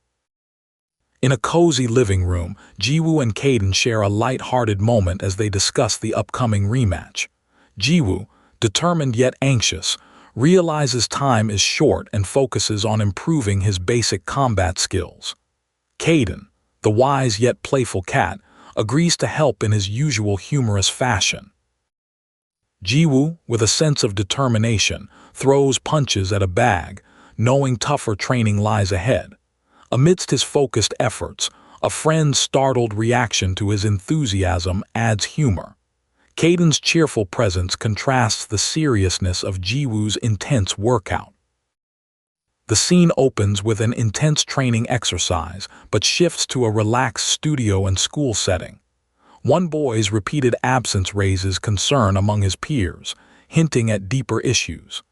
In a cozy living room, Jiwoo and Kaden share a light-hearted moment as they discuss the upcoming rematch. Jiwoo, determined yet anxious, realizes time is short and focuses on improving his basic combat skills. Kaden, the wise yet playful cat, agrees to help in his usual humorous fashion. Jiwoo, with a sense of determination, throws punches at a bag, knowing tougher training lies ahead. Amidst his focused efforts, a friend's startled reaction to his enthusiasm adds humor. Kaden's cheerful presence contrasts the seriousness of Jiwoo's intense workout. The scene opens with an intense training exercise, but shifts to a relaxed studio and school setting. One boy's repeated absence raises concern among his peers, hinting at deeper issues.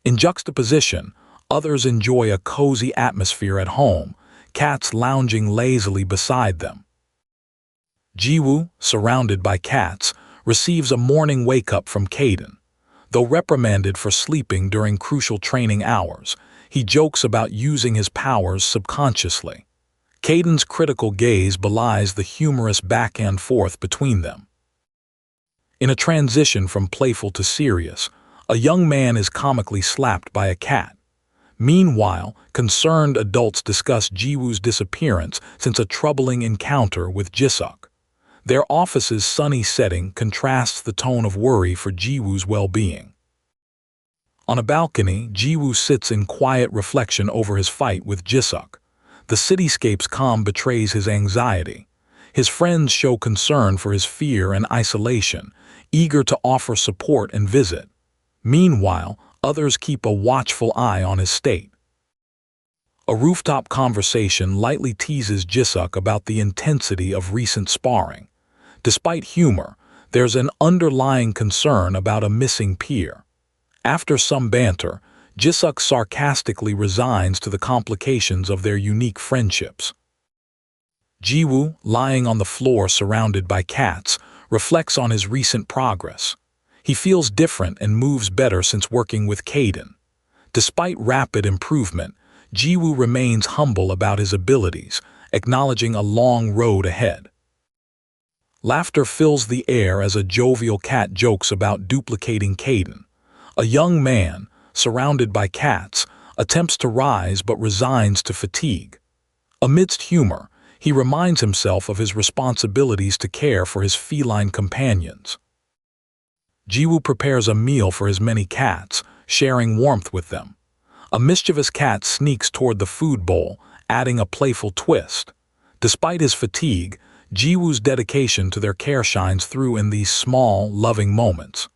In juxtaposition, others enjoy a cozy atmosphere at home, cats lounging lazily beside them. Jiwoo, surrounded by cats, receives a morning wake-up from Kaden. Though reprimanded for sleeping during crucial training hours, he jokes about using his powers subconsciously. Kaden's critical gaze belies the humorous back and forth between them. In a transition from playful to serious, a young man is comically slapped by a cat. Meanwhile, concerned adults discuss Jiwoo's disappearance since a troubling encounter with Jisuk. Their office's sunny setting contrasts the tone of worry for Jiwoo's well-being. On a balcony, Jiwoo sits in quiet reflection over his fight with Jisuk. The cityscape's calm betrays his anxiety. His friends show concern for his fear and isolation, eager to offer support and visit. Meanwhile, others keep a watchful eye on his state. A rooftop conversation lightly teases Jisuk about the intensity of recent sparring. Despite humor, there's an underlying concern about a missing peer. After some banter, Jisuk sarcastically resigns to the complications of their unique friendships. Jiwoo, lying on the floor surrounded by cats, reflects on his recent progress. He feels different and moves better since working with Kaden. Despite rapid improvement, Jiwoo remains humble about his abilities, acknowledging a long road ahead. Laughter fills the air as a jovial cat jokes about duplicating Kaden. A young man, surrounded by cats, attempts to rise but resigns to fatigue. Amidst humor, he reminds himself of his responsibilities to care for his feline companions. Jiwoo prepares a meal for his many cats, sharing warmth with them. A mischievous cat sneaks toward the food bowl, adding a playful twist. Despite his fatigue, Jiwoo's dedication to their care shines through in these small, loving moments.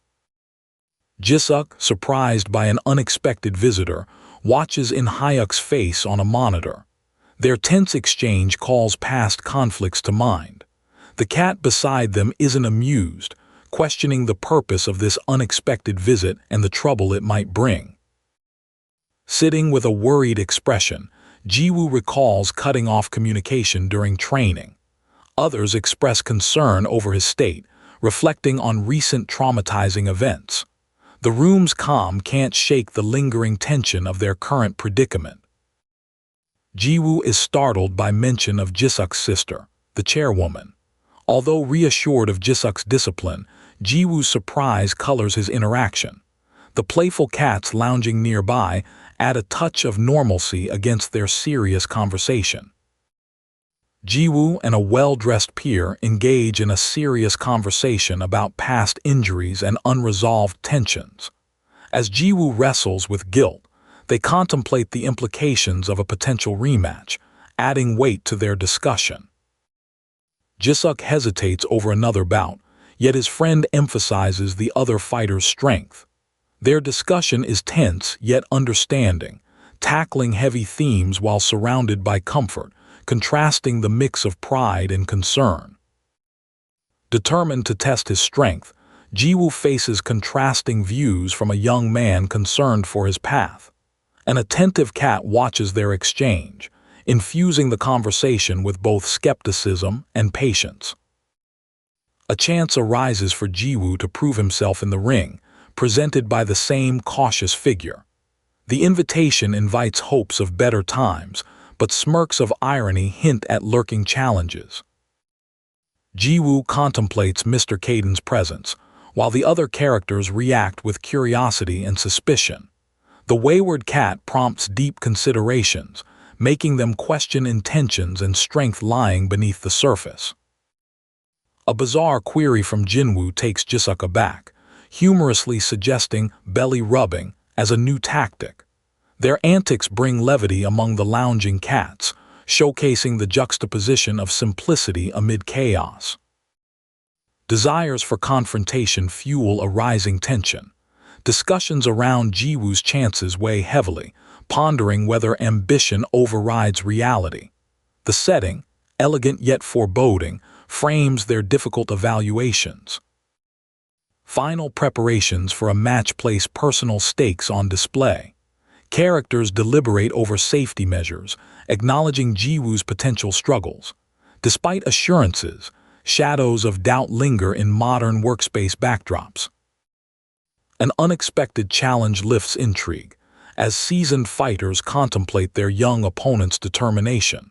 Jisuk, surprised by an unexpected visitor, watches in Hyuk's face on a monitor. Their tense exchange calls past conflicts to mind. The cat beside them isn't amused, questioning the purpose of this unexpected visit and the trouble it might bring. Sitting with a worried expression, Jiwoo recalls cutting off communication during training. Others express concern over his state, reflecting on recent traumatizing events. The room's calm can't shake the lingering tension of their current predicament. Jiwoo is startled by mention of Jisuk's sister, the chairwoman. Although reassured of Jisuk's discipline, Jiwoo's surprise colors his interaction. The playful cats lounging nearby add a touch of normalcy against their serious conversation. Jiwoo and a well-dressed peer engage in a serious conversation about past injuries and unresolved tensions. As Jiwoo wrestles with guilt, they contemplate the implications of a potential rematch, adding weight to their discussion. Jisuk hesitates over another bout, yet his friend emphasizes the other fighter's strength. Their discussion is tense yet understanding, tackling heavy themes while surrounded by comfort, contrasting the mix of pride and concern. Determined to test his strength, Jiwoo faces contrasting views from a young man concerned for his path. An attentive cat watches their exchange, infusing the conversation with both skepticism and patience. A chance arises for Jiwoo to prove himself in the ring, presented by the same cautious figure. The invitation invites hopes of better times, but smirks of irony hint at lurking challenges. Jiwoo contemplates Mr. Caden's presence, while the other characters react with curiosity and suspicion. The wayward cat prompts deep considerations, making them question intentions and strength lying beneath the surface. A bizarre query from Jinwoo takes Jisuk aback, humorously suggesting belly rubbing as a new tactic. Their antics bring levity among the lounging cats, showcasing the juxtaposition of simplicity amid chaos. Desires for confrontation fuel a rising tension. Discussions around Jiwoo's chances weigh heavily, pondering whether ambition overrides reality. The setting, elegant yet foreboding, frames their difficult evaluations. Final preparations for a match place personal stakes on display. Characters deliberate over safety measures, acknowledging Jiwoo's potential struggles. Despite assurances, shadows of doubt linger in modern workspace backdrops. An unexpected challenge lifts intrigue, as seasoned fighters contemplate their young opponent's determination.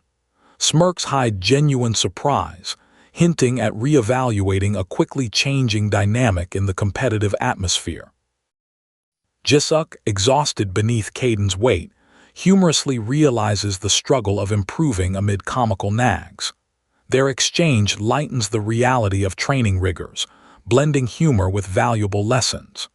Smirks hide genuine surprise, hinting at reevaluating a quickly changing dynamic in the competitive atmosphere. Jisuk, exhausted beneath Caden's weight, humorously realizes the struggle of improving amid comical nags. Their exchange lightens the reality of training rigors, blending humor with valuable lessons.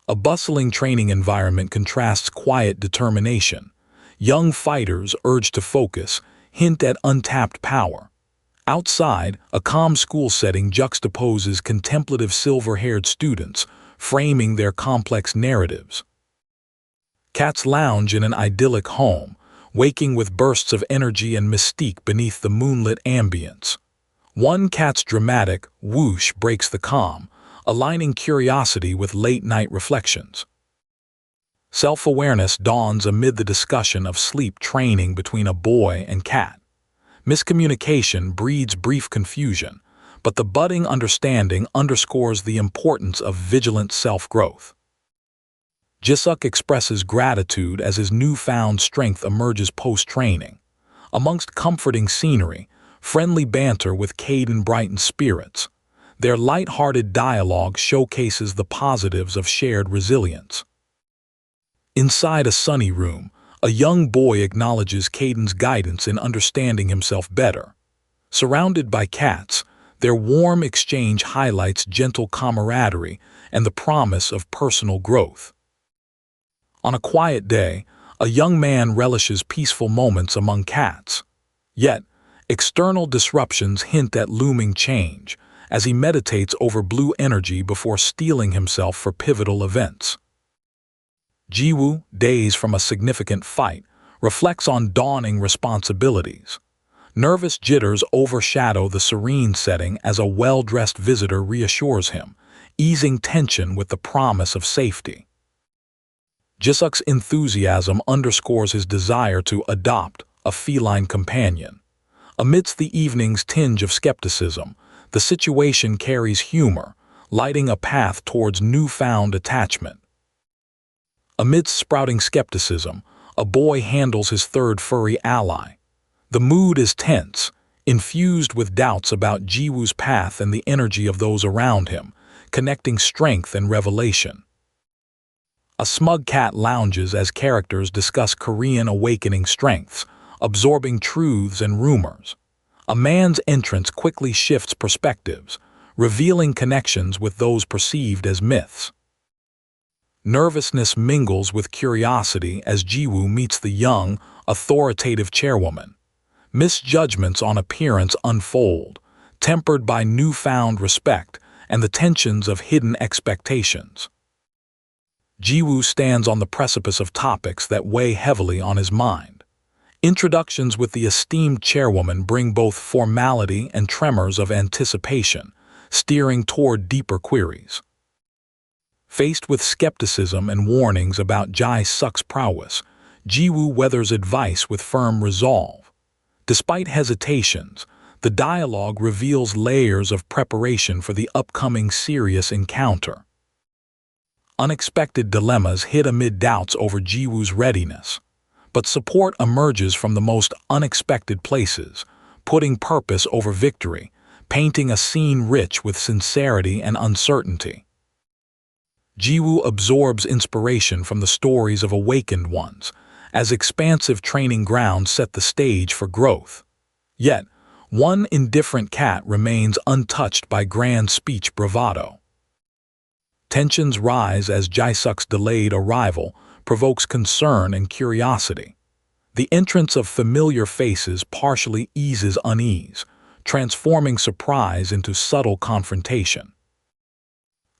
A bustling training environment contrasts quiet determination. Young fighters, urged to focus, hint at untapped power. Outside, a calm school setting juxtaposes contemplative silver-haired students, framing their complex narratives. Cats lounge in an idyllic home, waking with bursts of energy and mystique beneath the moonlit ambience. One cat's dramatic whoosh breaks the calm, aligning curiosity with late-night reflections. Self-awareness dawns amid the discussion of sleep training between a boy and cat. Miscommunication breeds brief confusion, but the budding understanding underscores the importance of vigilant self-growth. Jisuk expresses gratitude as his newfound strength emerges post-training. Amongst comforting scenery, friendly banter with Caden brightens spirits. Their light-hearted dialogue showcases the positives of shared resilience. Inside a sunny room, a young boy acknowledges Caden's guidance in understanding himself better. Surrounded by cats, their warm exchange highlights gentle camaraderie and the promise of personal growth. On a quiet day, a young man relishes peaceful moments among cats. Yet, external disruptions hint at looming change, as he meditates over blue energy before steeling himself for pivotal events. Jiwoo, dazed from a significant fight, reflects on dawning responsibilities. Nervous jitters overshadow the serene setting as a well-dressed visitor reassures him, easing tension with the promise of safety. Jisuk's enthusiasm underscores his desire to adopt a feline companion. Amidst the evening's tinge of skepticism, the situation carries humor, lighting a path towards newfound attachment. Amidst sprouting skepticism, a boy handles his third furry ally. The mood is tense, infused with doubts about Jiwoo's path and the energy of those around him, connecting strength and revelation. A smug cat lounges as characters discuss Korean awakening strengths, absorbing truths and rumors. A man's entrance quickly shifts perspectives, revealing connections with those perceived as myths. Nervousness mingles with curiosity as Jiwoo meets the young, authoritative chairwoman. Misjudgments on appearance unfold, tempered by newfound respect and the tensions of hidden expectations. Jiwoo stands on the precipice of topics that weigh heavily on his mind. Introductions with the esteemed chairwoman bring both formality and tremors of anticipation, steering toward deeper queries. Faced with skepticism and warnings about Jae-suk's prowess, Jiwoo weathers advice with firm resolve. Despite hesitations, the dialogue reveals layers of preparation for the upcoming serious encounter. Unexpected dilemmas hit amid doubts over Jiwoo's readiness, but support emerges from the most unexpected places, putting purpose over victory, painting a scene rich with sincerity and uncertainty. Jiwoo absorbs inspiration from the stories of awakened ones, as expansive training grounds set the stage for growth. Yet, one indifferent cat remains untouched by grand speech bravado. Tensions rise as Jae-suk's delayed arrival provokes concern and curiosity. The entrance of familiar faces partially eases unease, transforming surprise into subtle confrontation.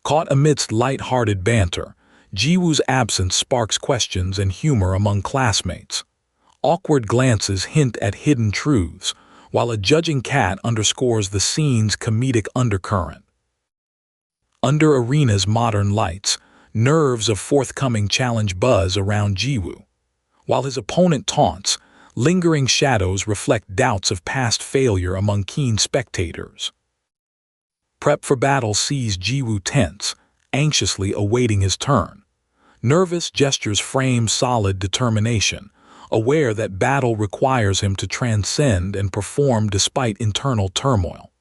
Caught amidst light-hearted banter, Jiwoo's absence sparks questions and humor among classmates. Awkward glances hint at hidden truths, while a judging cat underscores the scene's comedic undercurrent. Under Arena's modern lights, nerves of forthcoming challenge buzz around Jiwoo. While his opponent taunts, lingering shadows reflect doubts of past failure among keen spectators. Prep for battle sees Jiwoo tense, anxiously awaiting his turn. Nervous gestures frame solid determination, aware that battle requires him to transcend and perform despite internal turmoil.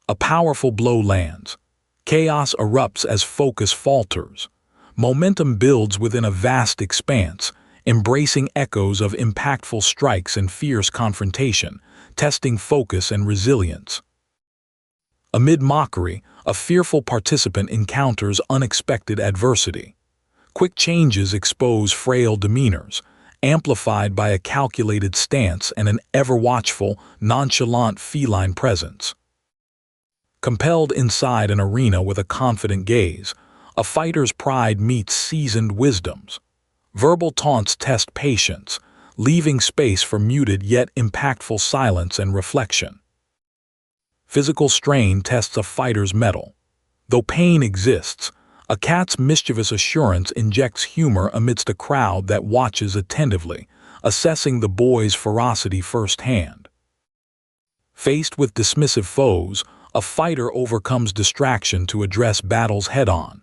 A powerful blow lands. Chaos erupts as focus falters. Momentum builds within a vast expanse, embracing echoes of impactful strikes and fierce confrontation, testing focus and resilience. Amid mockery, a fearful participant encounters unexpected adversity. Quick changes expose frail demeanors, amplified by a calculated stance and an ever-watchful, nonchalant feline presence. Compelled inside an arena with a confident gaze, a fighter's pride meets seasoned wisdoms. Verbal taunts test patience, leaving space for muted yet impactful silence and reflection. Physical strain tests a fighter's mettle. Though pain exists, a cat's mischievous assurance injects humor amidst a crowd that watches attentively, assessing the boy's ferocity firsthand. Faced with dismissive foes, a fighter overcomes distraction to address battles head-on.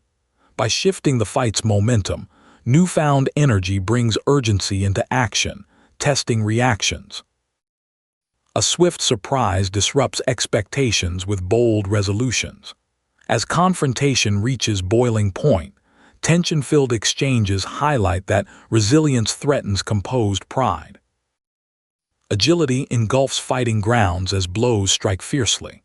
By shifting the fight's momentum, newfound energy brings urgency into action, testing reactions. A swift surprise disrupts expectations with bold resolutions. As confrontation reaches boiling point, tension-filled exchanges highlight that resilience threatens composed pride. Agility engulfs fighting grounds as blows strike fiercely.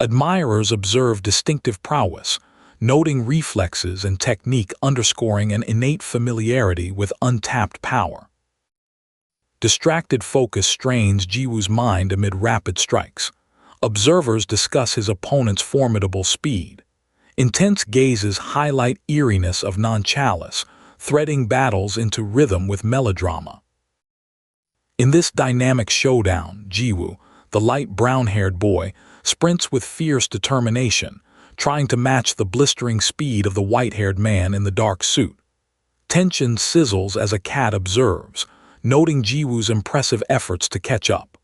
Admirers observe distinctive prowess, noting reflexes and technique underscoring an innate familiarity with untapped power. Distracted focus strains Jiwoo's mind amid rapid strikes. Observers discuss his opponent's formidable speed. Intense gazes highlight eeriness of nonchalance, threading battles into rhythm with melodrama. In this dynamic showdown, Jiwoo, the light brown-haired boy, sprints with fierce determination, trying to match the blistering speed of the white-haired man in the dark suit. Tension sizzles as a cat observes, noting Jiwoo's impressive efforts to catch up.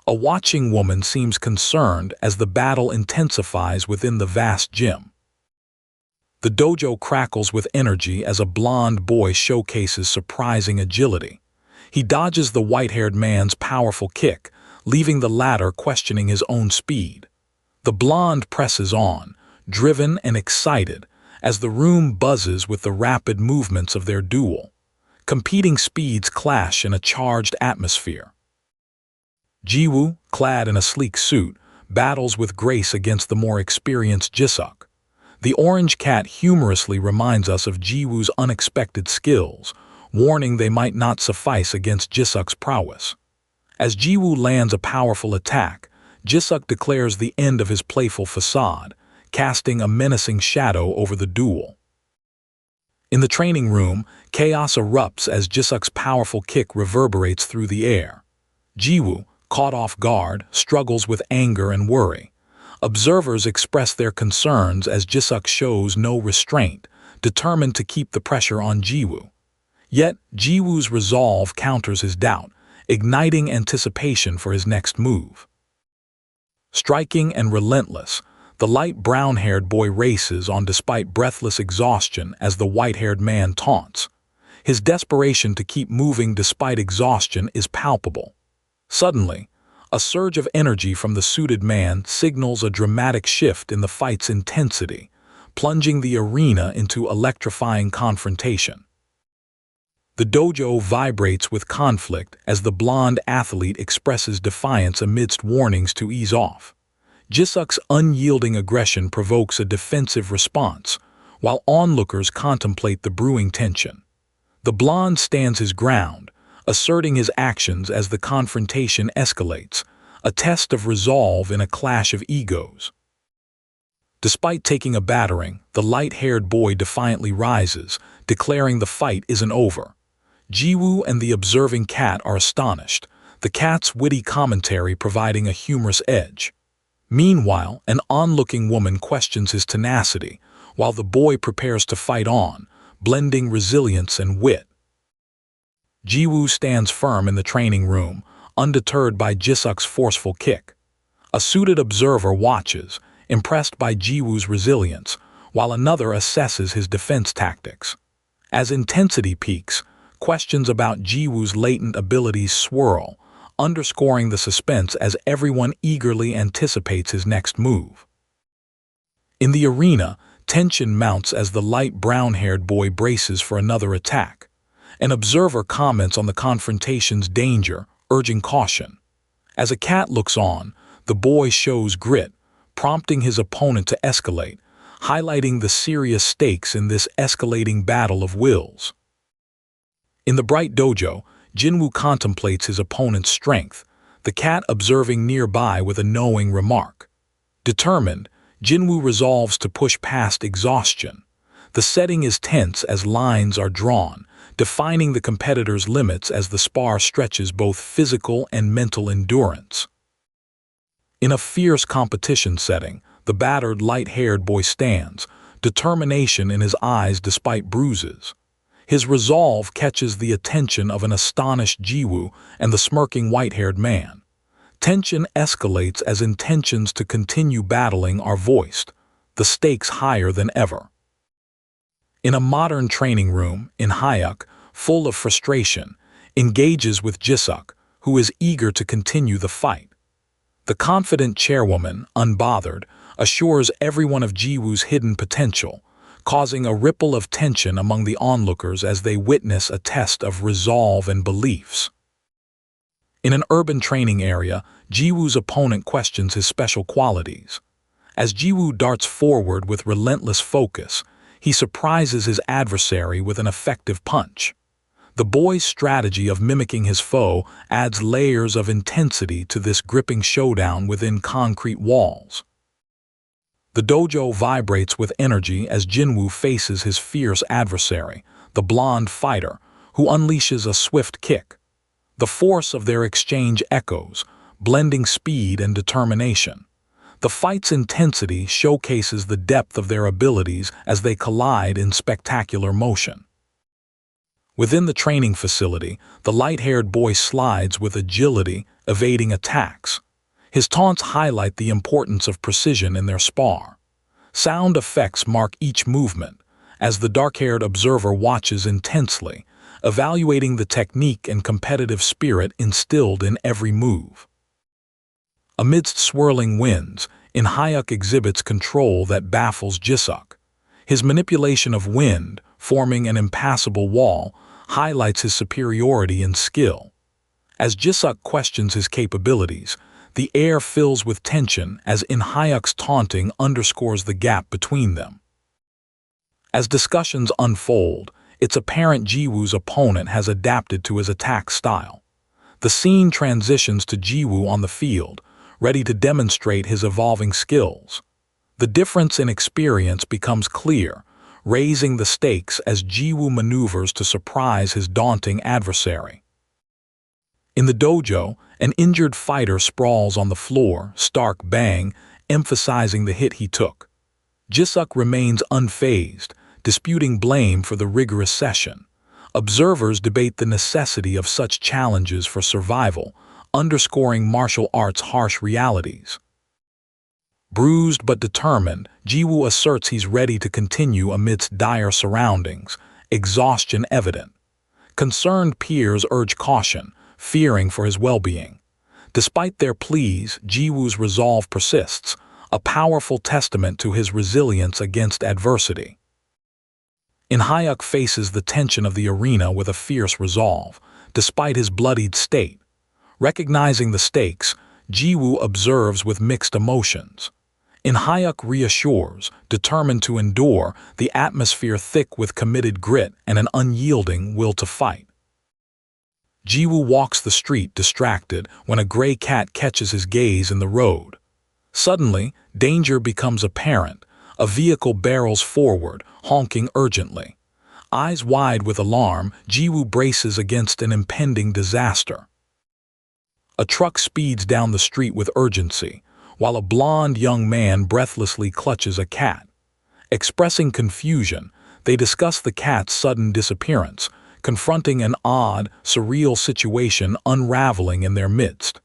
A watching woman seems concerned as the battle intensifies within the vast gym. The dojo crackles with energy as a blonde boy showcases surprising agility. He dodges the white-haired man's powerful kick, leaving the latter questioning his own speed. The blonde presses on, driven and excited, as the room buzzes with the rapid movements of their duel. Competing speeds clash in a charged atmosphere. Jiwoo, clad in a sleek suit, battles with grace against the more experienced Jae-suk. The orange cat humorously reminds us of Jiwoo's unexpected skills, warning they might not suffice against Jae-suk's prowess. As Jiwoo lands a powerful attack, Jisuk declares the end of his playful facade, casting a menacing shadow over the duel. In the training room, chaos erupts as Jisuk's powerful kick reverberates through the air. Jiwoo, caught off guard, struggles with anger and worry. Observers express their concerns as Jisuk shows no restraint, determined to keep the pressure on Jiwoo. Yet, Jiwoo's resolve counters his doubt, igniting anticipation for his next move. Striking and relentless, the light brown-haired boy races on despite breathless exhaustion as the white-haired man taunts. His desperation to keep moving despite exhaustion is palpable. Suddenly, a surge of energy from the suited man signals a dramatic shift in the fight's intensity, plunging the arena into electrifying confrontation. The dojo vibrates with conflict as the blonde athlete expresses defiance amidst warnings to ease off. Jisuk's unyielding aggression provokes a defensive response, while onlookers contemplate the brewing tension. The blonde stands his ground, asserting his actions as the confrontation escalates, a test of resolve in a clash of egos. Despite taking a battering, the light-haired boy defiantly rises, declaring the fight isn't over. Jiwoo and the observing cat are astonished, the cat's witty commentary providing a humorous edge. Meanwhile, an onlooking woman questions his tenacity, while the boy prepares to fight on, blending resilience and wit. Jiwoo stands firm in the training room, undeterred by Jisuk's forceful kick. A suited observer watches, impressed by Jiwoo's resilience, while another assesses his defense tactics. As intensity peaks, questions about Jiwoo's latent abilities swirl, underscoring the suspense as everyone eagerly anticipates his next move. In the arena, tension mounts as the light brown-haired boy braces for another attack. An observer comments on the confrontation's danger, urging caution. As a cat looks on, the boy shows grit, prompting his opponent to escalate, highlighting the serious stakes in this escalating battle of wills. In the bright dojo, Jinwoo contemplates his opponent's strength, the cat observing nearby with a knowing remark. Determined, Jinwoo resolves to push past exhaustion. The setting is tense as lines are drawn, defining the competitor's limits as the spar stretches both physical and mental endurance. In a fierce competition setting, the battered light-haired boy stands, determination in his eyes despite bruises. His resolve catches the attention of an astonished Jiwoo and the smirking white-haired man. Tension escalates as intentions to continue battling are voiced, the stakes higher than ever. In a modern training room, Hyuk, full of frustration, engages with Jisuk, who is eager to continue the fight. The confident chairwoman, unbothered, assures everyone of Jiwoo's hidden potential, causing a ripple of tension among the onlookers as they witness a test of resolve and beliefs. In an urban training area, Jiwoo's opponent questions his special qualities. As Jiwoo darts forward with relentless focus, he surprises his adversary with an effective punch. The boy's strategy of mimicking his foe adds layers of intensity to this gripping showdown within concrete walls. The dojo vibrates with energy as Jinwoo faces his fierce adversary, the blonde fighter, who unleashes a swift kick. The force of their exchange echoes, blending speed and determination. The fight's intensity showcases the depth of their abilities as they collide in spectacular motion. Within the training facility, the light-haired boy slides with agility, evading attacks. His taunts highlight the importance of precision in their spar. Sound effects mark each movement, as the dark-haired observer watches intensely, evaluating the technique and competitive spirit instilled in every move. Amidst swirling winds, Hyuk exhibits control that baffles Jisuk. His manipulation of wind, forming an impassable wall, highlights his superiority in skill. As Jisuk questions his capabilities, the air fills with tension as Hyuk's taunting underscores the gap between them. As discussions unfold, it's apparent Jiwoo's opponent has adapted to his attack style. The scene transitions to Jiwoo on the field, ready to demonstrate his evolving skills. The difference in experience becomes clear, raising the stakes as Jiwoo maneuvers to surprise his daunting adversary. In the dojo, an injured fighter sprawls on the floor, stark bang, emphasizing the hit he took. Jisuk remains unfazed, disputing blame for the rigorous session. Observers debate the necessity of such challenges for survival, underscoring martial arts' harsh realities. Bruised but determined, Jiwoo asserts he's ready to continue amidst dire surroundings, exhaustion evident. Concerned peers urge caution, fearing for his well-being. Despite their pleas, Jiwoo's resolve persists, a powerful testament to his resilience against adversity. Inhyuk faces the tension of the arena with a fierce resolve, despite his bloodied state. Recognizing the stakes, Jiwoo observes with mixed emotions. Inhyuk reassures, determined to endure, the atmosphere thick with committed grit and an unyielding will to fight. Jiwoo walks the street distracted when a gray cat catches his gaze in the road. Suddenly, danger becomes apparent. A vehicle barrels forward, honking urgently. Eyes wide with alarm, Jiwoo braces against an impending disaster. A truck speeds down the street with urgency, while a blond young man breathlessly clutches a cat. Expressing confusion, they discuss the cat's sudden disappearance, confronting an odd, surreal situation unraveling in their midst.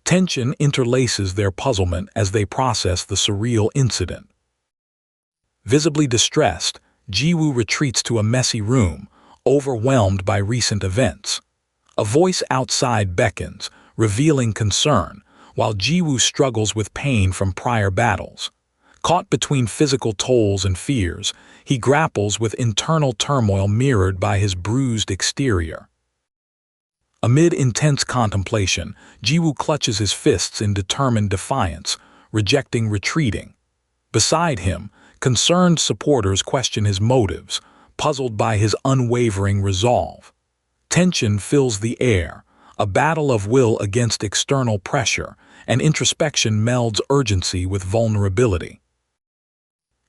Tension interlaces their puzzlement as they process the surreal incident. Visibly distressed, Jiwoo retreats to a messy room, overwhelmed by recent events. A voice outside beckons, revealing concern, while Jiwoo struggles with pain from prior battles. Caught between physical tolls and fears, he grapples with internal turmoil mirrored by his bruised exterior. Amid intense contemplation, Jiwoo clutches his fists in determined defiance, rejecting retreating. Beside him, concerned supporters question his motives, puzzled by his unwavering resolve. Tension fills the air, a battle of will against external pressure, and introspection melds urgency with vulnerability.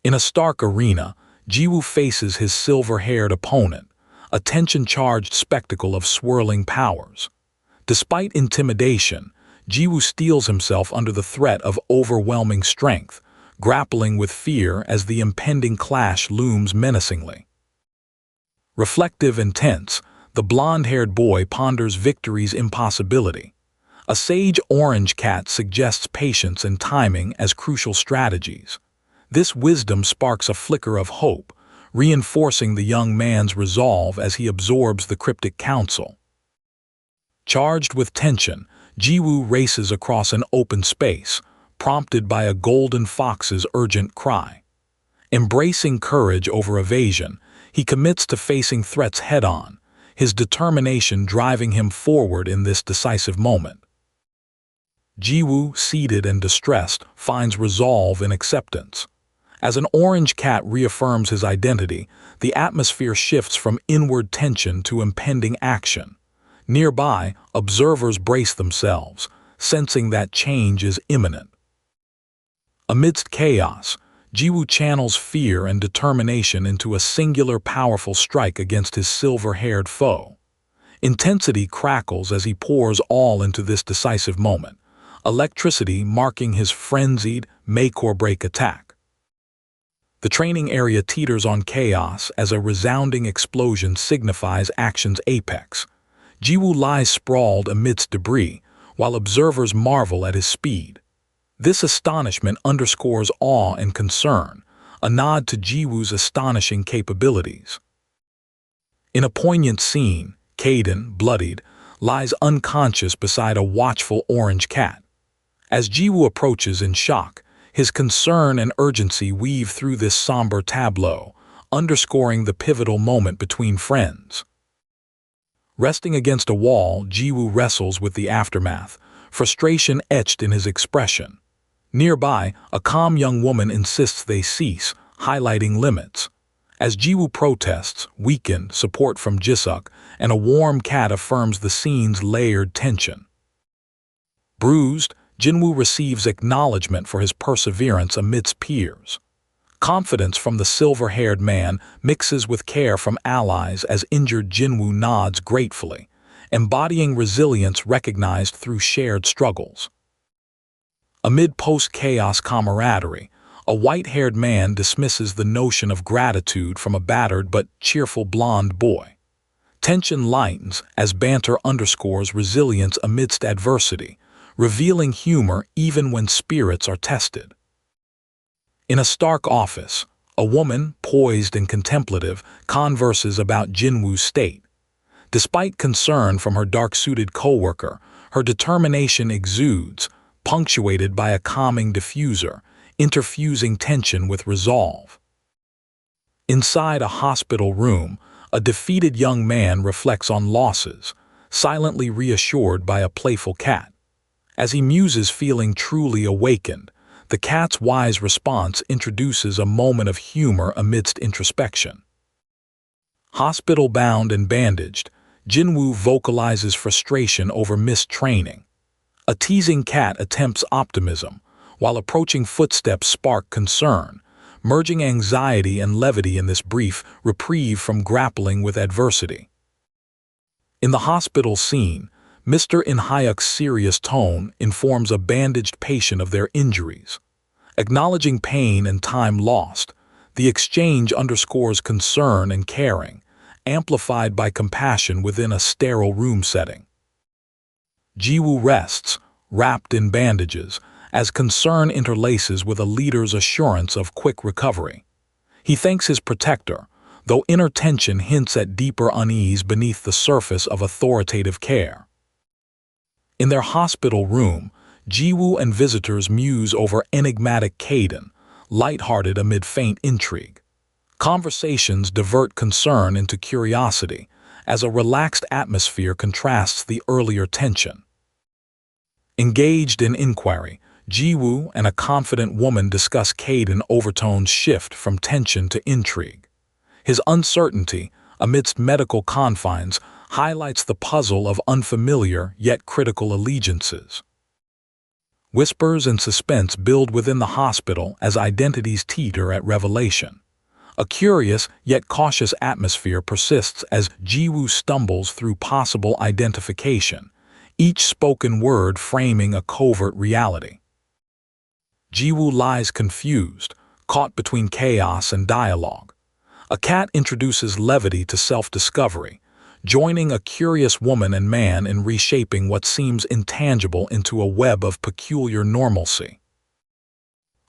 In a stark arena, Jiwoo faces his silver-haired opponent, a tension-charged spectacle of swirling powers. Despite intimidation, Jiwoo steels himself under the threat of overwhelming strength, grappling with fear as the impending clash looms menacingly. Reflective and tense, the blonde-haired boy ponders victory's impossibility. A sage orange cat suggests patience and timing as crucial strategies. This wisdom sparks a flicker of hope, reinforcing the young man's resolve as he absorbs the cryptic counsel. Charged with tension, Jiwoo races across an open space, prompted by a golden fox's urgent cry. Embracing courage over evasion, he commits to facing threats head-on, his determination driving him forward in this decisive moment. Jiwoo, seated and distressed, finds resolve in acceptance. As an orange cat reaffirms his identity, the atmosphere shifts from inward tension to impending action. Nearby, observers brace themselves, sensing that change is imminent. Amidst chaos, Jiwoo channels fear and determination into a singular powerful strike against his silver-haired foe. Intensity crackles as he pours all into this decisive moment, electricity marking his frenzied, make-or-break attack. The training area teeters on chaos as a resounding explosion signifies action's apex. Jiwoo lies sprawled amidst debris, while observers marvel at his speed. This astonishment underscores awe and concern, a nod to Jiwoo's astonishing capabilities. In a poignant scene, Kaden, bloodied, lies unconscious beside a watchful orange cat. As Jiwoo approaches in shock, his concern and urgency weave through this somber tableau, underscoring the pivotal moment between friends. Resting against a wall, Jiwoo wrestles with the aftermath, frustration etched in his expression. Nearby, a calm young woman insists they cease, highlighting limits. As Jiwoo protests, weakened support from Jisuk, and a warm cat affirms the scene's layered tension. Bruised, Jinwoo receives acknowledgement for his perseverance amidst peers. Confidence from the silver-haired man mixes with care from allies as injured Jinwoo nods gratefully, embodying resilience recognized through shared struggles. Amid post-chaos camaraderie, a white-haired man dismisses the notion of gratitude from a battered but cheerful blonde boy. Tension lightens as banter underscores resilience amidst adversity, revealing humor even when spirits are tested. In a stark office, a woman, poised and contemplative, converses about Jinwoo's state. Despite concern from her dark-suited coworker, her determination exudes, punctuated by a calming diffuser, interfusing tension with resolve. Inside a hospital room, a defeated young man reflects on losses, silently reassured by a playful cat. As he muses feeling truly awakened, the cat's wise response introduces a moment of humor amidst introspection. Hospital-bound and bandaged, Jinwoo vocalizes frustration over missed training. A teasing cat attempts optimism, while approaching footsteps spark concern, merging anxiety and levity in this brief reprieve from grappling with adversity. In the hospital scene, Mr. In-hyuk's serious tone informs a bandaged patient of their injuries. Acknowledging pain and time lost, the exchange underscores concern and caring, amplified by compassion within a sterile room setting. Jiwoo rests, wrapped in bandages, as concern interlaces with a leader's assurance of quick recovery. He thanks his protector, though inner tension hints at deeper unease beneath the surface of authoritative care. In their hospital room, Jiwoo and visitors muse over enigmatic Kaden, lighthearted amid faint intrigue. Conversations divert concern into curiosity, as a relaxed atmosphere contrasts the earlier tension. Engaged in inquiry, Jiwoo and a confident woman discuss Kaden overtones shift from tension to intrigue. His uncertainty, amidst medical confines, highlights the puzzle of unfamiliar yet critical allegiances. Whispers and suspense build within the hospital as identities teeter at revelation. A curious yet cautious atmosphere persists as Jiwoo stumbles through possible identification, each spoken word framing a covert reality. Jiwoo lies confused, caught between chaos and dialogue. A cat introduces levity to self-discovery, joining a curious woman and man in reshaping what seems intangible into a web of peculiar normalcy.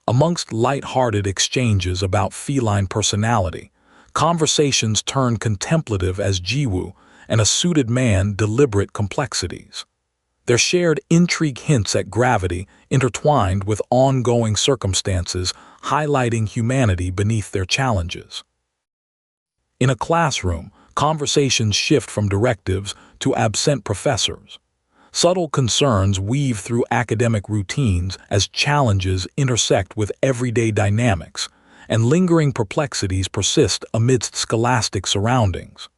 Amongst light-hearted exchanges about feline personality, conversations turn contemplative as Jiwoo and a suited man deliberate complexities. Their shared intrigue hints at gravity intertwined with ongoing circumstances, highlighting humanity beneath their challenges. In a classroom, conversations shift from directives to absent professors. Subtle concerns weave through academic routines as challenges intersect with everyday dynamics, and lingering perplexities persist amidst scholastic surroundings.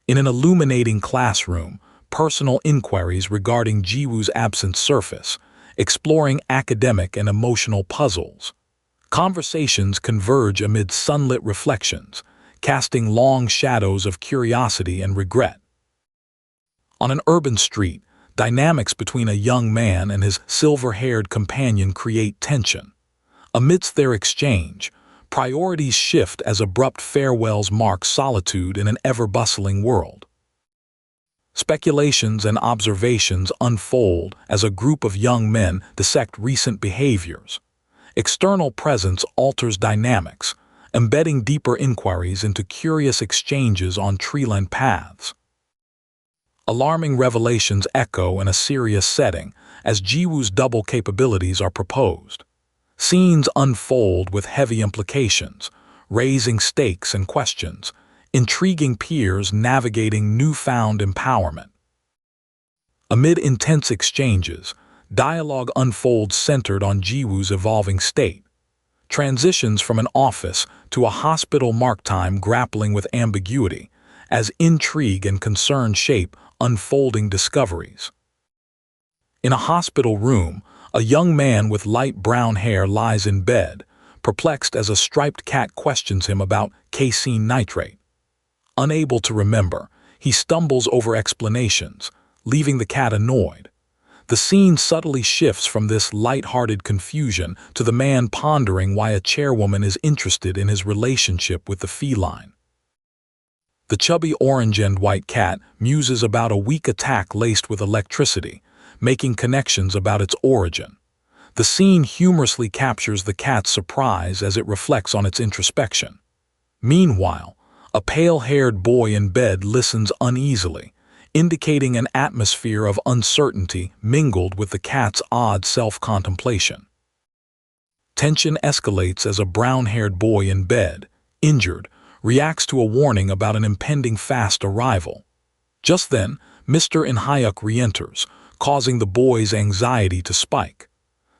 In an illuminating classroom, personal inquiries regarding Jiwoo's absent surface, exploring academic and emotional puzzles. Conversations converge amid sunlit reflections, casting long shadows of curiosity and regret. On an urban street, dynamics between a young man and his silver-haired companion create tension. Amidst their exchange, priorities shift as abrupt farewells mark solitude in an ever-bustling world. Speculations and observations unfold as a group of young men dissect recent behaviors. External presence alters dynamics, embedding deeper inquiries into curious exchanges on tree-lined paths. Alarming revelations echo in a serious setting as Jiwoo's double capabilities are proposed. Scenes unfold with heavy implications, raising stakes and questions, intriguing peers navigating newfound empowerment. Amid intense exchanges, dialogue unfolds centered on Jiwoo's evolving state. transitions from an office to a hospital mark time grappling with ambiguity, as intrigue and concern shape unfolding discoveries. In a hospital room, a young man with light brown hair lies in bed, perplexed as a striped cat questions him about casein nitrate. Unable to remember, he stumbles over explanations, leaving the cat annoyed. The scene subtly shifts from this light-hearted confusion to the man pondering why a chairwoman is interested in his relationship with the feline. The chubby orange and white cat muses about a weak attack laced with electricity, making connections about its origin. The scene humorously captures the cat's surprise as it reflects on its introspection. Meanwhile, a pale-haired boy in bed listens uneasily, indicating an atmosphere of uncertainty mingled with the cat's odd self-contemplation. Tension escalates as a brown-haired boy in bed, injured, reacts to a warning about an impending fast arrival. Just then, Mr. Inhyuk re-enters, causing the boy's anxiety to spike.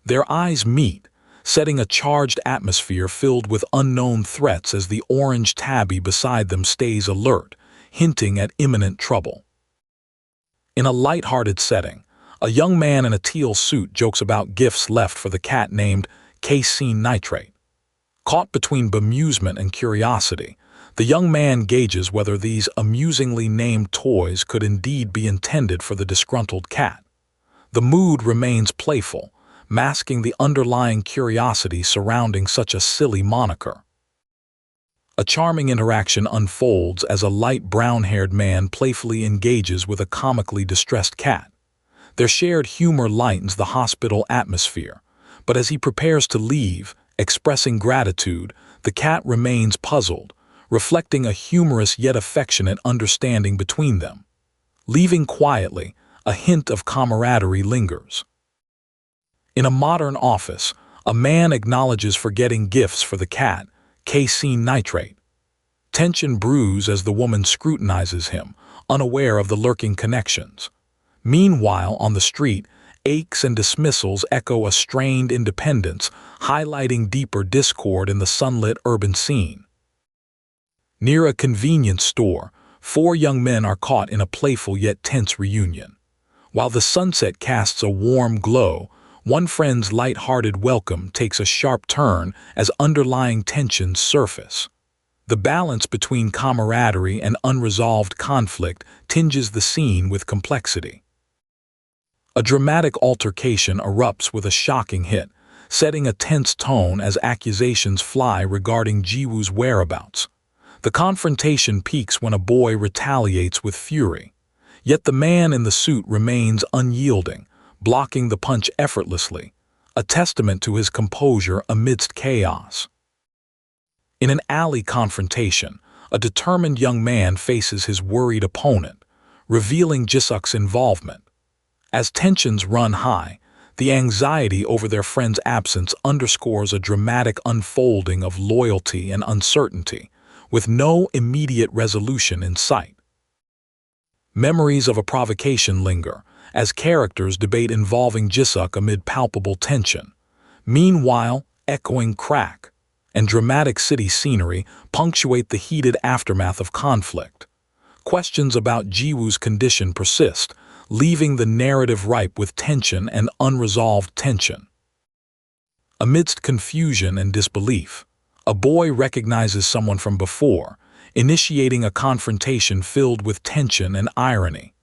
Their eyes meet, setting a charged atmosphere filled with unknown threats as the orange tabby beside them stays alert, hinting at imminent trouble. In a light-hearted setting, a young man in a teal suit jokes about gifts left for the cat named casein nitrate. Caught between bemusement and curiosity, the young man gauges whether these amusingly named toys could indeed be intended for the disgruntled cat. The mood remains playful, masking the underlying curiosity surrounding such a silly moniker. A charming interaction unfolds as a light brown-haired man playfully engages with a comically distressed cat. Their shared humor lightens the hospital atmosphere, but as he prepares to leave, expressing gratitude, the cat remains puzzled, reflecting a humorous yet affectionate understanding between them. Leaving quietly, a hint of camaraderie lingers. In a modern office, a man acknowledges forgetting gifts for the cat, casein nitrate. Tension brews as the woman scrutinizes him, unaware of the lurking connections. Meanwhile, on the street, aches and dismissals echo a strained independence, highlighting deeper discord in the sunlit urban scene. Near a convenience store, 4 young men are caught in a playful yet tense reunion. While the sunset casts a warm glow, one friend's light-hearted welcome takes a sharp turn as underlying tensions surface. The balance between camaraderie and unresolved conflict tinges the scene with complexity. A dramatic altercation erupts with a shocking hit, setting a tense tone as accusations fly regarding Jiwoo's whereabouts. The confrontation peaks when a boy retaliates with fury. Yet the man in the suit remains unyielding, blocking the punch effortlessly, a testament to his composure amidst chaos. In an alley confrontation, a determined young man faces his worried opponent, revealing Jisuk's involvement. As tensions run high, the anxiety over their friend's absence underscores a dramatic unfolding of loyalty and uncertainty, with no immediate resolution in sight. Memories of a provocation linger, as characters debate involving Jisuk amid palpable tension. Meanwhile, echoing crack and dramatic city scenery punctuate the heated aftermath of conflict. Questions about Jiwoo's condition persist, leaving the narrative ripe with tension and unresolved tension. Amidst confusion and disbelief, a boy recognizes someone from before, initiating a confrontation filled with tension and irony.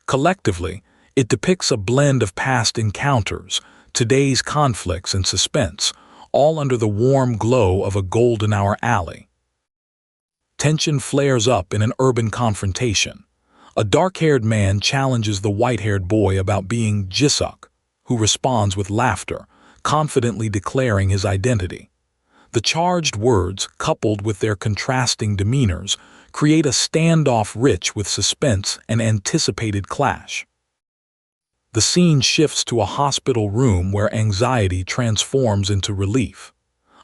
Collectively, it depicts a blend of past encounters, today's conflicts and suspense, all under the warm glow of a golden hour alley. Tension flares up in an urban confrontation. A dark-haired man challenges the white-haired boy about being Jisuk, who responds with laughter, confidently declaring his identity. The charged words, coupled with their contrasting demeanors, create a standoff rich with suspense and anticipated clash. The scene shifts to a hospital room where anxiety transforms into relief.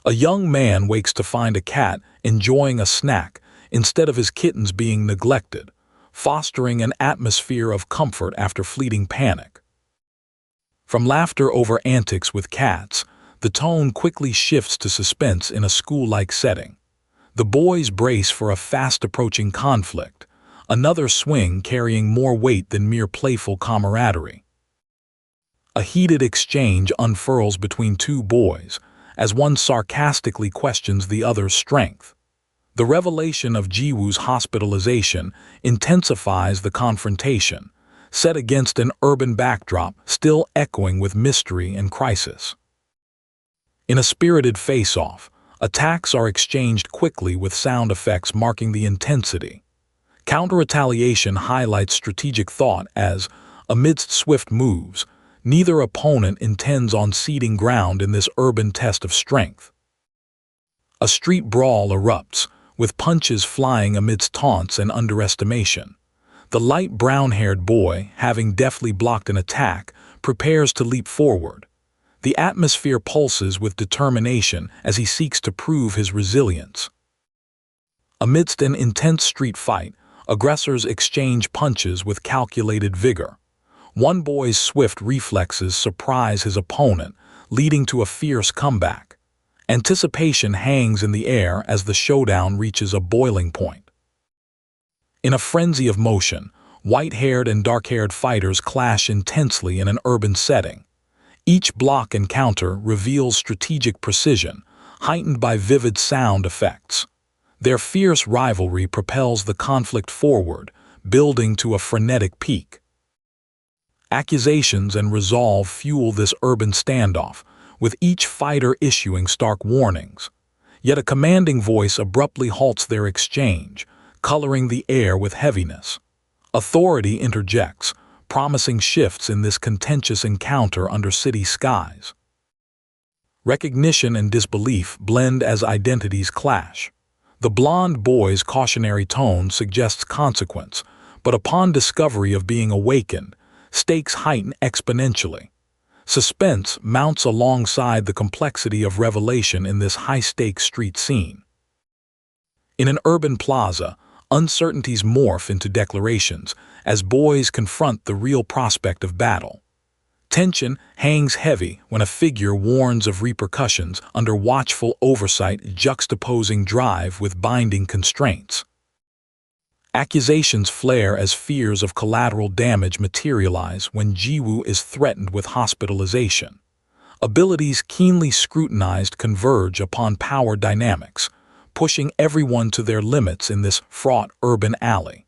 A young man wakes to find a cat enjoying a snack instead of his kittens being neglected, fostering an atmosphere of comfort after fleeting panic. From laughter over antics with cats, the tone quickly shifts to suspense in a school-like setting. The boys brace for a fast-approaching conflict, another swing carrying more weight than mere playful camaraderie. A heated exchange unfurls between two boys, as one sarcastically questions the other's strength. The revelation of Jiwoo's hospitalization intensifies the confrontation, set against an urban backdrop still echoing with mystery and crisis. In a spirited face-off, attacks are exchanged quickly with sound effects marking the intensity. Counter-retaliation highlights strategic thought as, amidst swift moves, neither opponent intends on ceding ground in this urban test of strength. A street brawl erupts, with punches flying amidst taunts and underestimation. The light brown-haired boy, having deftly blocked an attack, prepares to leap forward. The atmosphere pulses with determination as he seeks to prove his resilience. Amidst an intense street fight, aggressors exchange punches with calculated vigor. One boy's swift reflexes surprise his opponent, leading to a fierce comeback. Anticipation hangs in the air as the showdown reaches a boiling point. In a frenzy of motion, white-haired and dark-haired fighters clash intensely in an urban setting. Each block and counter reveals strategic precision, heightened by vivid sound effects. Their fierce rivalry propels the conflict forward, building to a frenetic peak. Accusations and resolve fuel this urban standoff, with each fighter issuing stark warnings. Yet a commanding voice abruptly halts their exchange, coloring the air with heaviness. Authority interjects, promising shifts in this contentious encounter under city skies. Recognition and disbelief blend as identities clash. The blonde boy's cautionary tone suggests consequence, but upon discovery of being awakened, stakes heighten exponentially. Suspense mounts alongside the complexity of revelation in this high-stakes street scene. In an urban plaza, uncertainties morph into declarations as boys confront the real prospect of battle. Tension hangs heavy when a figure warns of repercussions under watchful oversight, juxtaposing drive with binding constraints. Accusations flare as fears of collateral damage materialize when Jiwoo is threatened with hospitalization. Abilities keenly scrutinized converge upon power dynamics, pushing everyone to their limits in this fraught urban alley.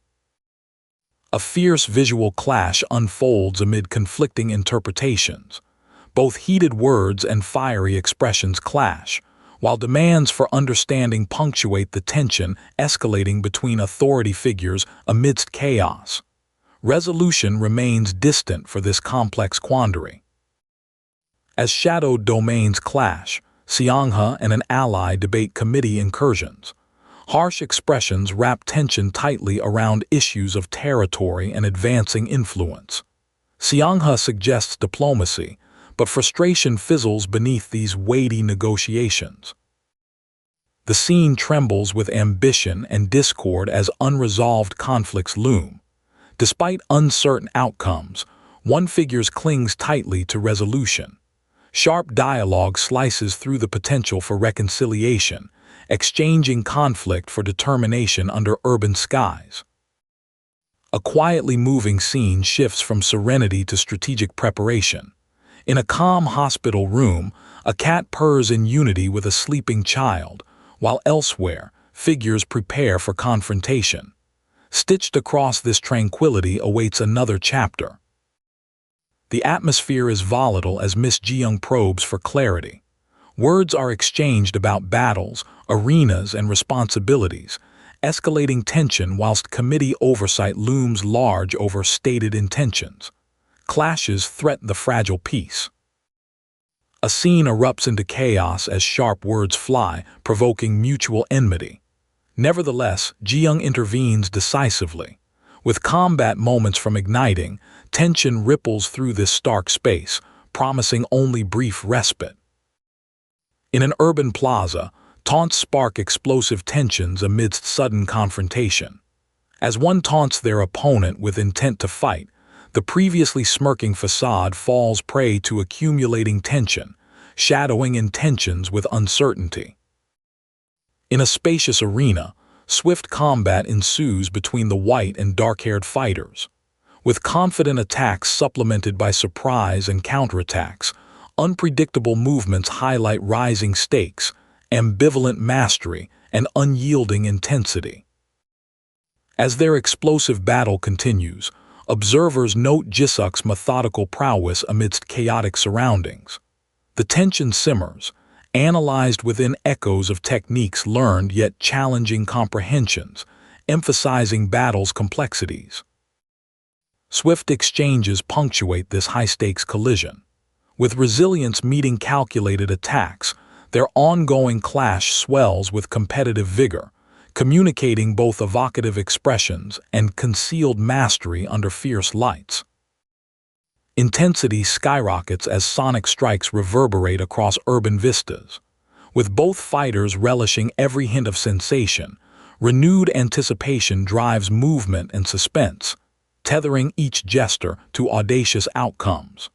A fierce visual clash unfolds amid conflicting interpretations. Both heated words and fiery expressions clash, while demands for understanding punctuate the tension escalating between authority figures amidst chaos. Resolution remains distant for this complex quandary. As shadowed domains clash, Seongha and an ally debate committee incursions. Harsh expressions wrap tension tightly around issues of territory and advancing influence. Seongha suggests diplomacy, but frustration fizzles beneath these weighty negotiations. The scene trembles with ambition and discord as unresolved conflicts loom. Despite uncertain outcomes, one figure clings tightly to resolution. Sharp dialogue slices through the potential for reconciliation, exchanging conflict for determination under urban skies. A quietly moving scene shifts from serenity to strategic preparation. In a calm hospital room, a cat purrs in unity with a sleeping child, while elsewhere, figures prepare for confrontation. Stitched across this tranquility awaits another chapter. The atmosphere is volatile as Miss Jiyoung probes for clarity. Words are exchanged about battles, arenas, and responsibilities, escalating tension whilst committee oversight looms large over stated intentions. Clashes threaten the fragile peace. A scene erupts into chaos as sharp words fly, provoking mutual enmity. Nevertheless, Jiyoung intervenes decisively. With combat moments from igniting, tension ripples through this stark space, promising only brief respite. In an urban plaza, taunts spark explosive tensions amidst sudden confrontation. As one taunts their opponent with intent to fight, the previously smirking facade falls prey to accumulating tension, shadowing intentions with uncertainty. In a spacious arena, swift combat ensues between the white and dark-haired fighters. With confident attacks supplemented by surprise and counterattacks, unpredictable movements highlight rising stakes, ambivalent mastery, and unyielding intensity. As their explosive battle continues, observers note Jisook's methodical prowess amidst chaotic surroundings. The tension simmers, analyzed within echoes of techniques learned yet challenging comprehensions, emphasizing battle's complexities. Swift exchanges punctuate this high-stakes collision. With resilience meeting calculated attacks, their ongoing clash swells with competitive vigor, communicating both evocative expressions and concealed mastery under fierce lights. Intensity skyrockets as sonic strikes reverberate across urban vistas. With both fighters relishing every hint of sensation, renewed anticipation drives movement and suspense, tethering each gesture to audacious outcomes.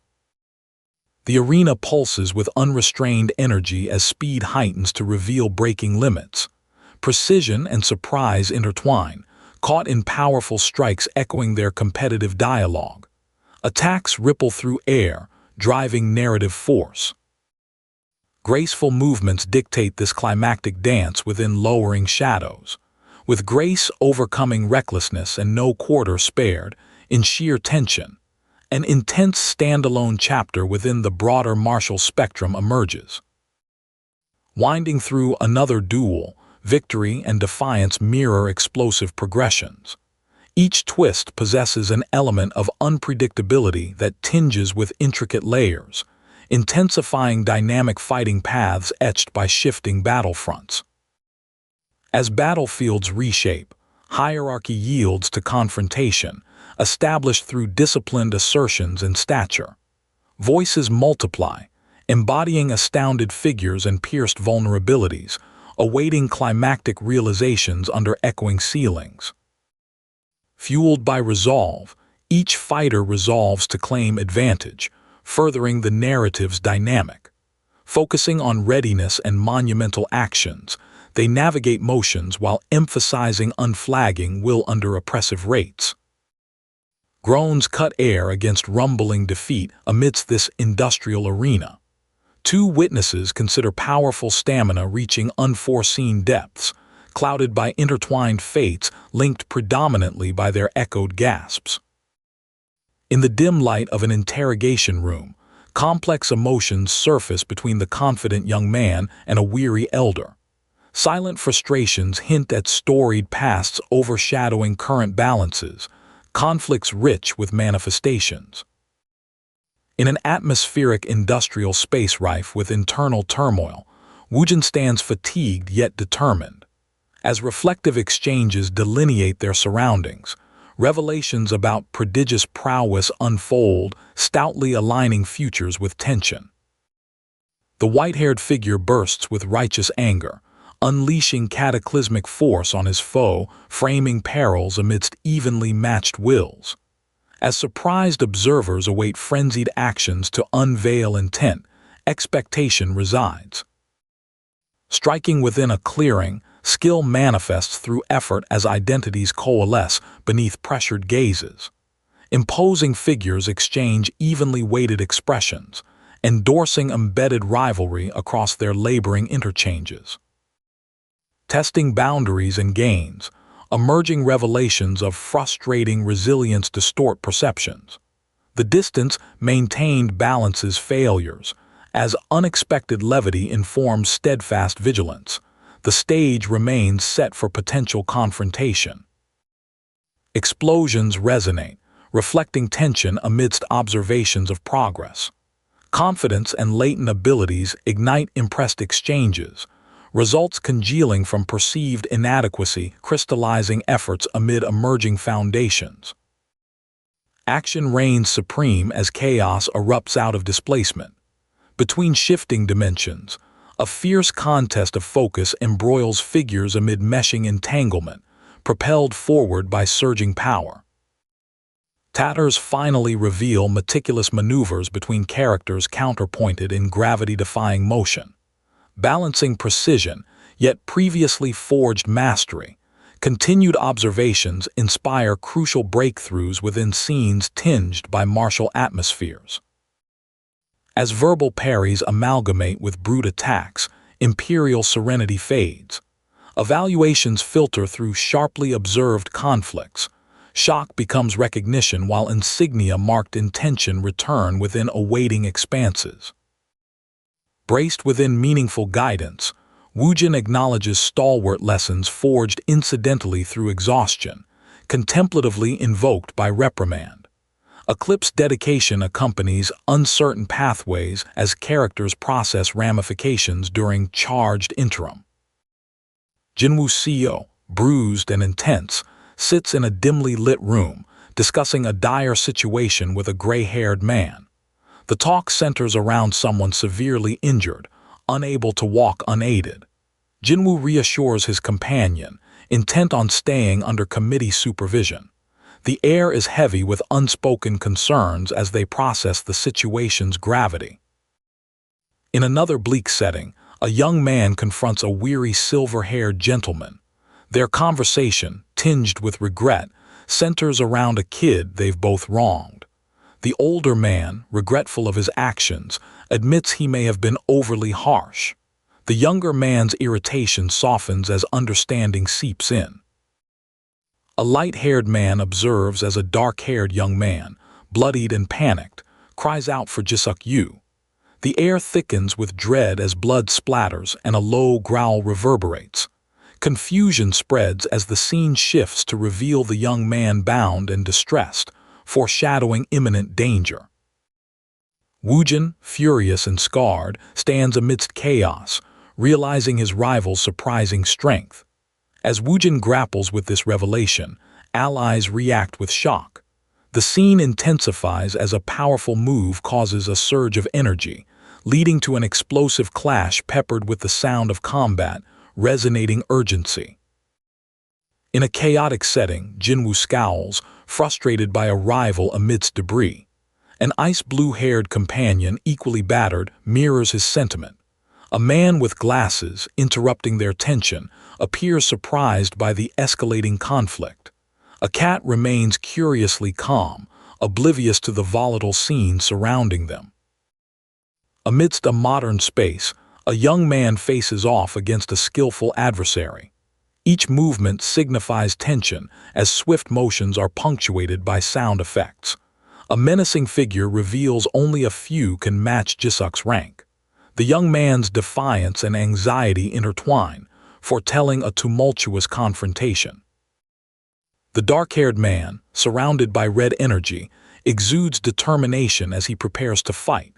The arena pulses with unrestrained energy as speed heightens to reveal breaking limits. Precision and surprise intertwine, caught in powerful strikes echoing their competitive dialogue. Attacks ripple through air, driving narrative force. Graceful movements dictate this climactic dance within lowering shadows. With grace overcoming recklessness and no quarter spared, in sheer tension, an intense standalone chapter within the broader martial spectrum emerges. Winding through another duel, victory and defiance mirror explosive progressions. Each twist possesses an element of unpredictability that tinges with intricate layers, intensifying dynamic fighting paths etched by shifting battlefronts. As battlefields reshape, hierarchy yields to confrontation, established through disciplined assertions and stature. Voices multiply, embodying astounded figures and pierced vulnerabilities, awaiting climactic realizations under echoing ceilings. Fueled by resolve, each fighter resolves to claim advantage, furthering the narrative's dynamic. Focusing on readiness and monumental actions, they navigate motions while emphasizing unflagging will under oppressive rates. Groans cut air against rumbling defeat amidst this industrial arena. Two witnesses consider powerful stamina reaching unforeseen depths, clouded by intertwined fates linked predominantly by their echoed gasps. In the dim light of an interrogation room, complex emotions surface between the confident young man and a weary elder. Silent frustrations hint at storied pasts overshadowing current balances, conflicts rich with manifestations. In an atmospheric industrial space rife with internal turmoil, Wooin stands fatigued yet determined. As reflective exchanges delineate their surroundings, revelations about prodigious prowess unfold, stoutly aligning futures with tension. The white-haired figure bursts with righteous anger, unleashing cataclysmic force on his foe, framing perils amidst evenly matched wills. As surprised observers await frenzied actions to unveil intent, expectation resides. Striking within a clearing, skill manifests through effort as identities coalesce beneath pressured gazes. Imposing figures exchange evenly weighted expressions, endorsing embedded rivalry across their laboring interchanges. Testing boundaries and gains, emerging revelations of frustrating resilience distort perceptions. The distance maintained balances failures, as unexpected levity informs steadfast vigilance. The stage remains set for potential confrontation. Explosions resonate, reflecting tension amidst observations of progress. Confidence and latent abilities ignite impressed exchanges, results congealing from perceived inadequacy, crystallizing efforts amid emerging foundations. Action reigns supreme as chaos erupts out of displacement. Between shifting dimensions, a fierce contest of focus embroils figures amid meshing entanglement, propelled forward by surging power. Tatters finally reveal meticulous maneuvers between characters counterpointed in gravity-defying motion. Balancing precision, yet previously forged mastery, continued observations inspire crucial breakthroughs within scenes tinged by martial atmospheres. As verbal parries amalgamate with brute attacks, imperial serenity fades. Evaluations filter through sharply observed conflicts. Shock becomes recognition while insignia marked intention return within awaiting expanses. Braced within meaningful guidance, Wooin acknowledges stalwart lessons forged incidentally through exhaustion, contemplatively invoked by reprimand. Eclipse dedication accompanies uncertain pathways as characters process ramifications during charged interim. Jiwoo Seo, bruised and intense, sits in a dimly lit room, discussing a dire situation with a gray-haired man. The talk centers around someone severely injured, unable to walk unaided. Jiwoo reassures his companion, intent on staying under committee supervision. The air is heavy with unspoken concerns as they process the situation's gravity. In another bleak setting, a young man confronts a weary silver-haired gentleman. Their conversation, tinged with regret, centers around a kid they've both wronged. The older man, regretful of his actions, admits he may have been overly harsh. The younger man's irritation softens as understanding seeps in. A light-haired man observes as a dark-haired young man, bloodied and panicked, cries out for Jiwoo. The air thickens with dread as blood splatters and a low growl reverberates. Confusion spreads as the scene shifts to reveal the young man bound and distressed, foreshadowing imminent danger. Wooin, furious and scarred, stands amidst chaos, realizing his rival's surprising strength. As Wooin grapples with this revelation, allies react with shock. The scene intensifies as a powerful move causes a surge of energy, leading to an explosive clash peppered with the sound of combat, resonating urgency. In a chaotic setting, Jiwoo scowls, frustrated by a rival amidst debris. An ice-blue-haired companion, equally battered, mirrors his sentiment. A man with glasses, interrupting their tension, appears surprised by the escalating conflict. A cat remains curiously calm, oblivious to the volatile scene surrounding them. Amidst a modern space, a young man faces off against a skillful adversary. Each movement signifies tension as swift motions are punctuated by sound effects. A menacing figure reveals only a few can match Jiwook's rank. The young man's defiance and anxiety intertwine, foretelling a tumultuous confrontation. The dark-haired man, surrounded by red energy, exudes determination as he prepares to fight.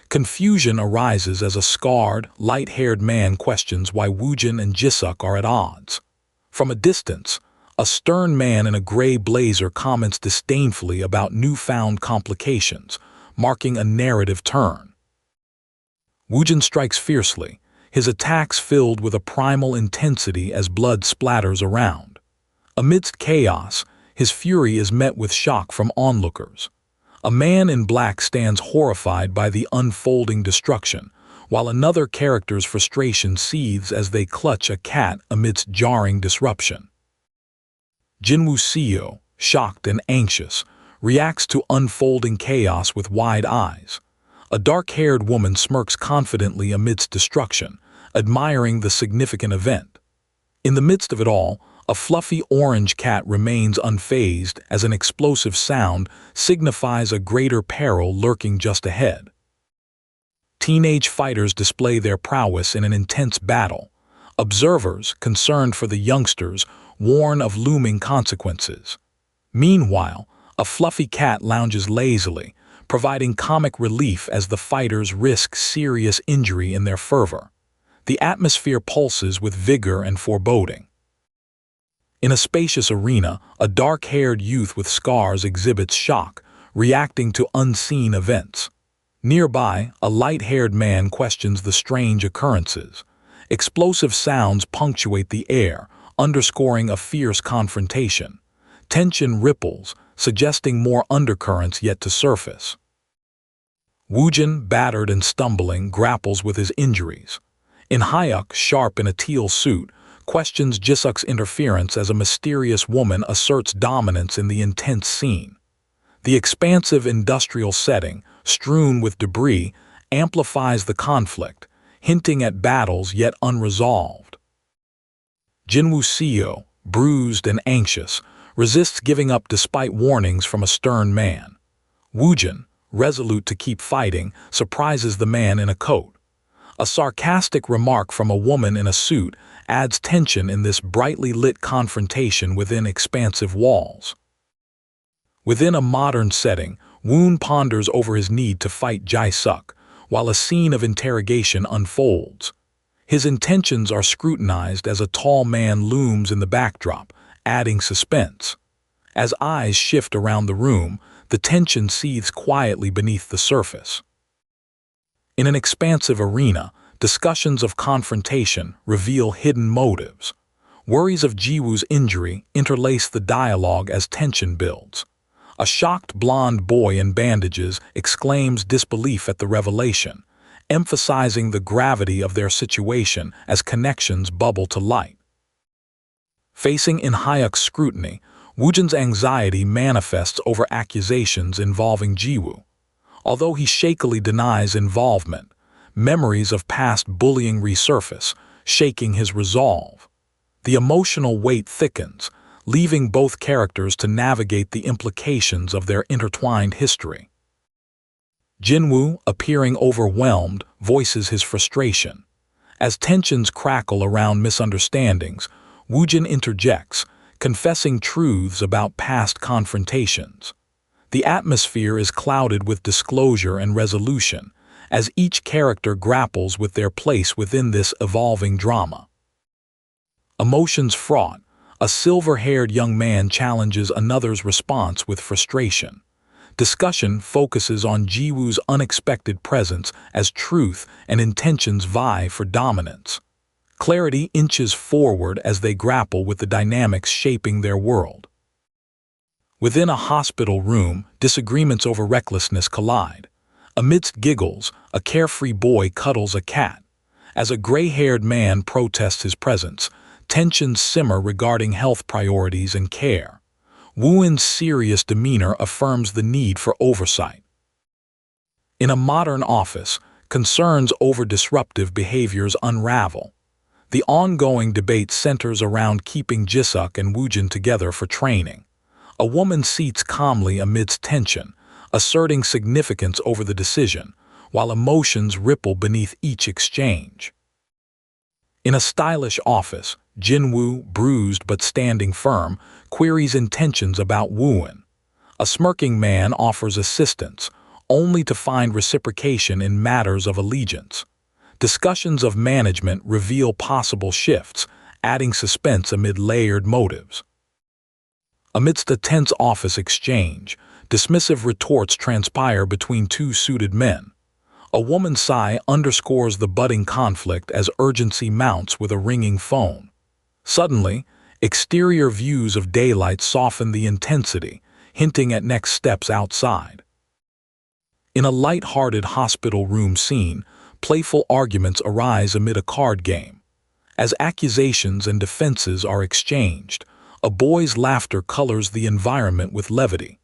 Confusion arises as a scarred, light-haired man questions why Wooin and Jiwook are at odds. From a distance, a stern man in a gray blazer comments disdainfully about newfound complications, marking a narrative turn. Wooin strikes fiercely, his attacks filled with a primal intensity as blood splatters around. Amidst chaos, his fury is met with shock from onlookers. A man in black stands horrified by the unfolding destruction, while another character's frustration seethes as they clutch a cat amidst jarring disruption. Jiwoo Seo, shocked and anxious, reacts to unfolding chaos with wide eyes. A dark-haired woman smirks confidently amidst destruction, admiring the significant event. In the midst of it all, a fluffy orange cat remains unfazed as an explosive sound signifies a greater peril lurking just ahead. Teenage fighters display their prowess in an intense battle. Observers, concerned for the youngsters, warn of looming consequences. Meanwhile, a fluffy cat lounges lazily, providing comic relief as the fighters risk serious injury in their fervor. The atmosphere pulses with vigor and foreboding. In a spacious arena, a dark-haired youth with scars exhibits shock, reacting to unseen events. Nearby, a light-haired man questions the strange occurrences. Explosive sounds punctuate the air, underscoring a fierce confrontation. Tension ripples, suggesting more undercurrents yet to surface. Woojin, battered and stumbling, grapples with his injuries. In-hyuk, sharp in a teal suit, questions Jisuk's interference as a mysterious woman asserts dominance in the intense scene. The expansive industrial setting, strewn with debris, amplifies the conflict, hinting at battles yet unresolved. Jiwoo Seo, bruised and anxious, resists giving up despite warnings from a stern man. Woojin, resolute to keep fighting, surprises the man in a coat. A sarcastic remark from a woman in a suit adds tension in this brightly lit confrontation within expansive walls. Within a modern setting, Wooin ponders over his need to fight Jae-suk, while a scene of interrogation unfolds. His intentions are scrutinized as a tall man looms in the backdrop, adding suspense. As eyes shift around the room, the tension seethes quietly beneath the surface. In an expansive arena, discussions of confrontation reveal hidden motives. Worries of Jiwoo's injury interlace the dialogue as tension builds. A shocked blonde boy in bandages exclaims disbelief at the revelation, emphasizing the gravity of their situation as connections bubble to light. Facing In-hyuk's scrutiny, Woojin's anxiety manifests over accusations involving Jiwoo. Although he shakily denies involvement, memories of past bullying resurface, shaking his resolve. The emotional weight thickens, leaving both characters to navigate the implications of their intertwined history. Jiwoo, appearing overwhelmed, voices his frustration. As tensions crackle around misunderstandings, Woojin interjects, confessing truths about past confrontations. The atmosphere is clouded with disclosure and resolution, as each character grapples with their place within this evolving drama. Emotions fraught, a silver-haired young man challenges another's response with frustration. Discussion focuses on Jiwoo's unexpected presence as truth and intentions vie for dominance. Clarity inches forward as they grapple with the dynamics shaping their world. Within a hospital room, disagreements over recklessness collide. Amidst giggles, a carefree boy cuddles a cat. As a gray-haired man protests his presence, tensions simmer regarding health priorities and care. Wooin's serious demeanor affirms the need for oversight. In a modern office, concerns over disruptive behaviors unravel. The ongoing debate centers around keeping Jisuk and Woojin together for training. A woman seats calmly amidst tension, asserting significance over the decision, while emotions ripple beneath each exchange. In a stylish office, Jiwoo, bruised but standing firm, queries intentions about Wooin. A smirking man offers assistance, only to find reciprocation in matters of allegiance. Discussions of management reveal possible shifts, adding suspense amid layered motives. Amidst a tense office exchange, dismissive retorts transpire between two suited men. A woman's sigh underscores the budding conflict as urgency mounts with a ringing phone. Suddenly, exterior views of daylight soften the intensity, hinting at next steps outside. In a light-hearted hospital room scene, playful arguments arise amid a card game. As accusations and defenses are exchanged, a boy's laughter colors the environment with levity.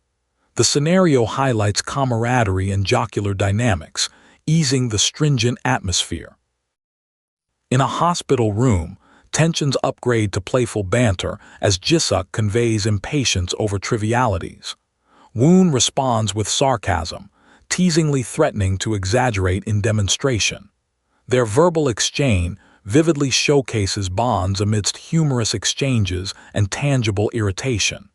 The scenario highlights camaraderie and jocular dynamics, easing the stringent atmosphere. In a hospital room, tensions upgrade to playful banter as Jisuk conveys impatience over trivialities. Wooin responds with sarcasm, teasingly threatening to exaggerate in demonstration. Their verbal exchange vividly showcases bonds amidst humorous exchanges and tangible irritation.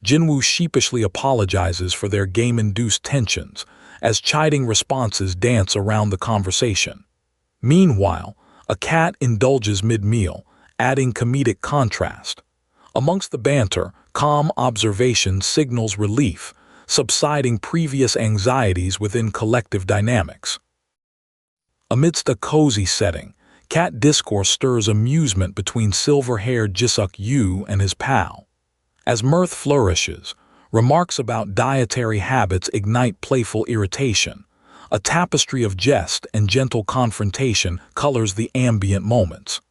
Jiwoo sheepishly apologizes for their game-induced tensions, as chiding responses dance around the conversation. Meanwhile, a cat indulges mid-meal, adding comedic contrast. Amongst the banter, calm observation signals relief, subsiding previous anxieties within collective dynamics. Amidst a cozy setting, cat discourse stirs amusement between silver-haired Jisuk Yu and his pal. As mirth flourishes, Remarks about dietary habits ignite playful irritation. A tapestry of jest and gentle confrontation colors the ambient moments.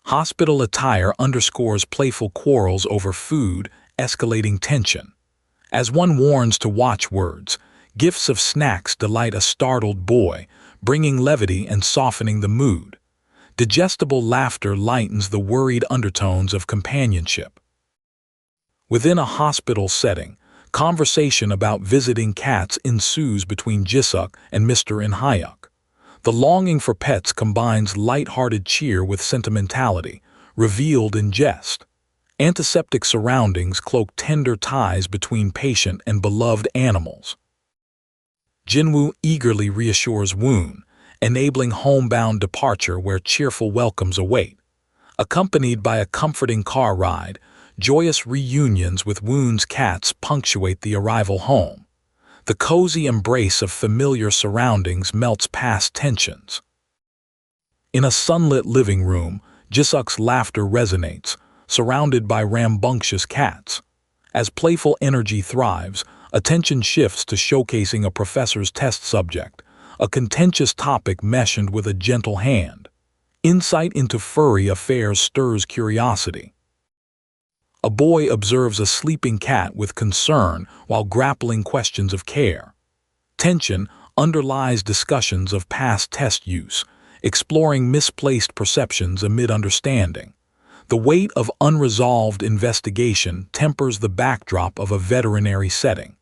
Hospital attire underscores playful quarrels over food, escalating tension. As one warns to watchwords, gifts of snacks delight a startled boy, bringing levity and softening the mood. Digestible laughter lightens the worried undertones of companionship. Within a hospital setting, conversation about visiting cats ensues between Jisuk and Mr. In-hyuk. The longing for pets combines light-hearted cheer with sentimentality, revealed in jest. Antiseptic surroundings cloak tender ties between patient and beloved animals. Jinwoo eagerly reassures Wooin, enabling homebound departure where cheerful welcomes await. Accompanied by a comforting car ride, joyous reunions with Wooin's cats punctuate the arrival home. The cozy embrace of familiar surroundings melts past tensions. In a sunlit living room, Jisuk's laughter resonates, surrounded by rambunctious cats. As playful energy thrives, attention shifts to showcasing a professor's test subject, a contentious topic meshed with a gentle hand. Insight into furry affairs stirs curiosity. A boy observes a sleeping cat with concern while grappling questions of care. Tension underlies discussions of past test use, exploring misplaced perceptions amid understanding. The weight of unresolved investigation tempers the backdrop of a veterinary setting.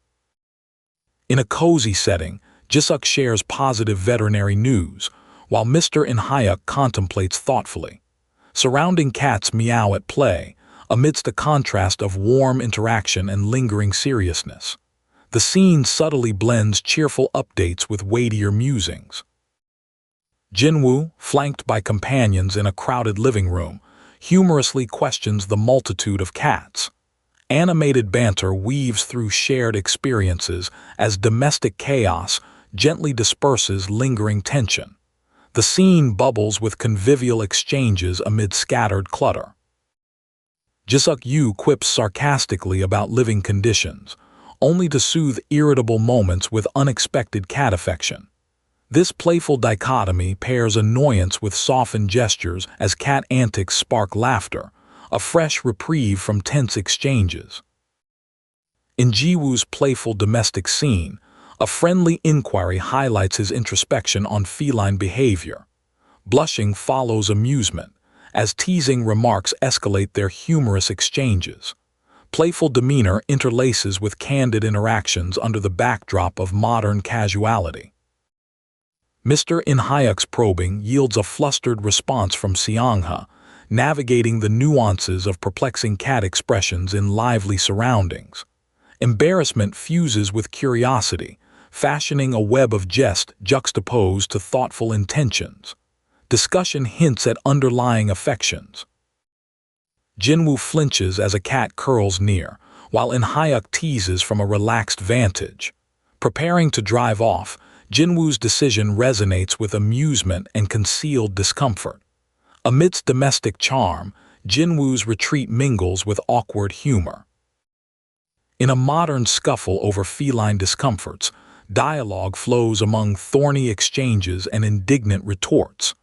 In a cozy setting, Jisuk shares positive veterinary news, while Mr. In-hyuk contemplates thoughtfully. Surrounding cats meow at play, amidst a contrast of warm interaction and lingering seriousness. The scene subtly blends cheerful updates with weightier musings. Jinwoo, flanked by companions in a crowded living room, humorously questions the multitude of cats. Animated banter weaves through shared experiences as domestic chaos gently disperses lingering tension. The scene bubbles with convivial exchanges amid scattered clutter. Jisuk quips sarcastically about living conditions, only to soothe irritable moments with unexpected cat affection. This playful dichotomy pairs annoyance with softened gestures as cat antics spark laughter, a fresh reprieve from tense exchanges. In Jiwoo's playful domestic scene, a friendly inquiry highlights his introspection on feline behavior. Blushing follows amusement, as teasing remarks escalate their humorous exchanges. Playful demeanor interlaces with candid interactions under the backdrop of modern casuality. Mr. In-hyuk's probing yields a flustered response from Seongha, navigating the nuances of perplexing cat expressions in lively surroundings. Embarrassment fuses with curiosity, fashioning a web of jest juxtaposed to thoughtful intentions. Discussion hints at underlying affections. Jinwoo flinches as a cat curls near, while In-hyuk teases from a relaxed vantage. Preparing to drive off, Jinwoo's decision resonates with amusement and concealed discomfort. Amidst domestic charm, Jinwoo's retreat mingles with awkward humor. In a modern scuffle over feline discomforts, dialogue flows among thorny exchanges and indignant retorts.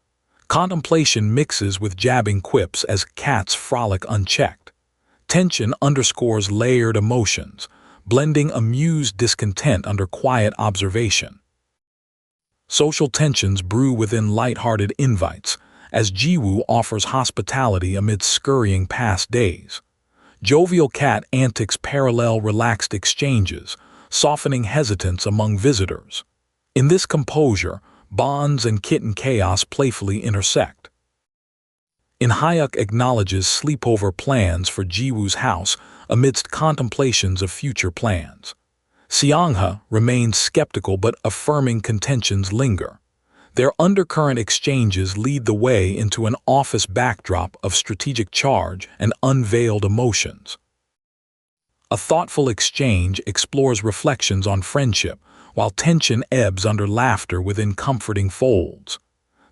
Contemplation mixes with jabbing quips as cats frolic unchecked. Tension underscores layered emotions, blending amused discontent under quiet observation. Social tensions brew within light-hearted invites, as Jiwoo offers hospitality amid scurrying past days. Jovial cat antics parallel relaxed exchanges, softening hesitance among visitors. In this composure, bonds and kitten chaos playfully intersect. In-hyuk acknowledges sleepover plans for Jiwoo's house amidst contemplations of future plans. Seongha remains skeptical but affirming contentions linger. Their undercurrent exchanges lead the way into an office backdrop of strategic charge and unveiled emotions. A thoughtful exchange explores reflections on friendship, while tension ebbs under laughter within comforting folds.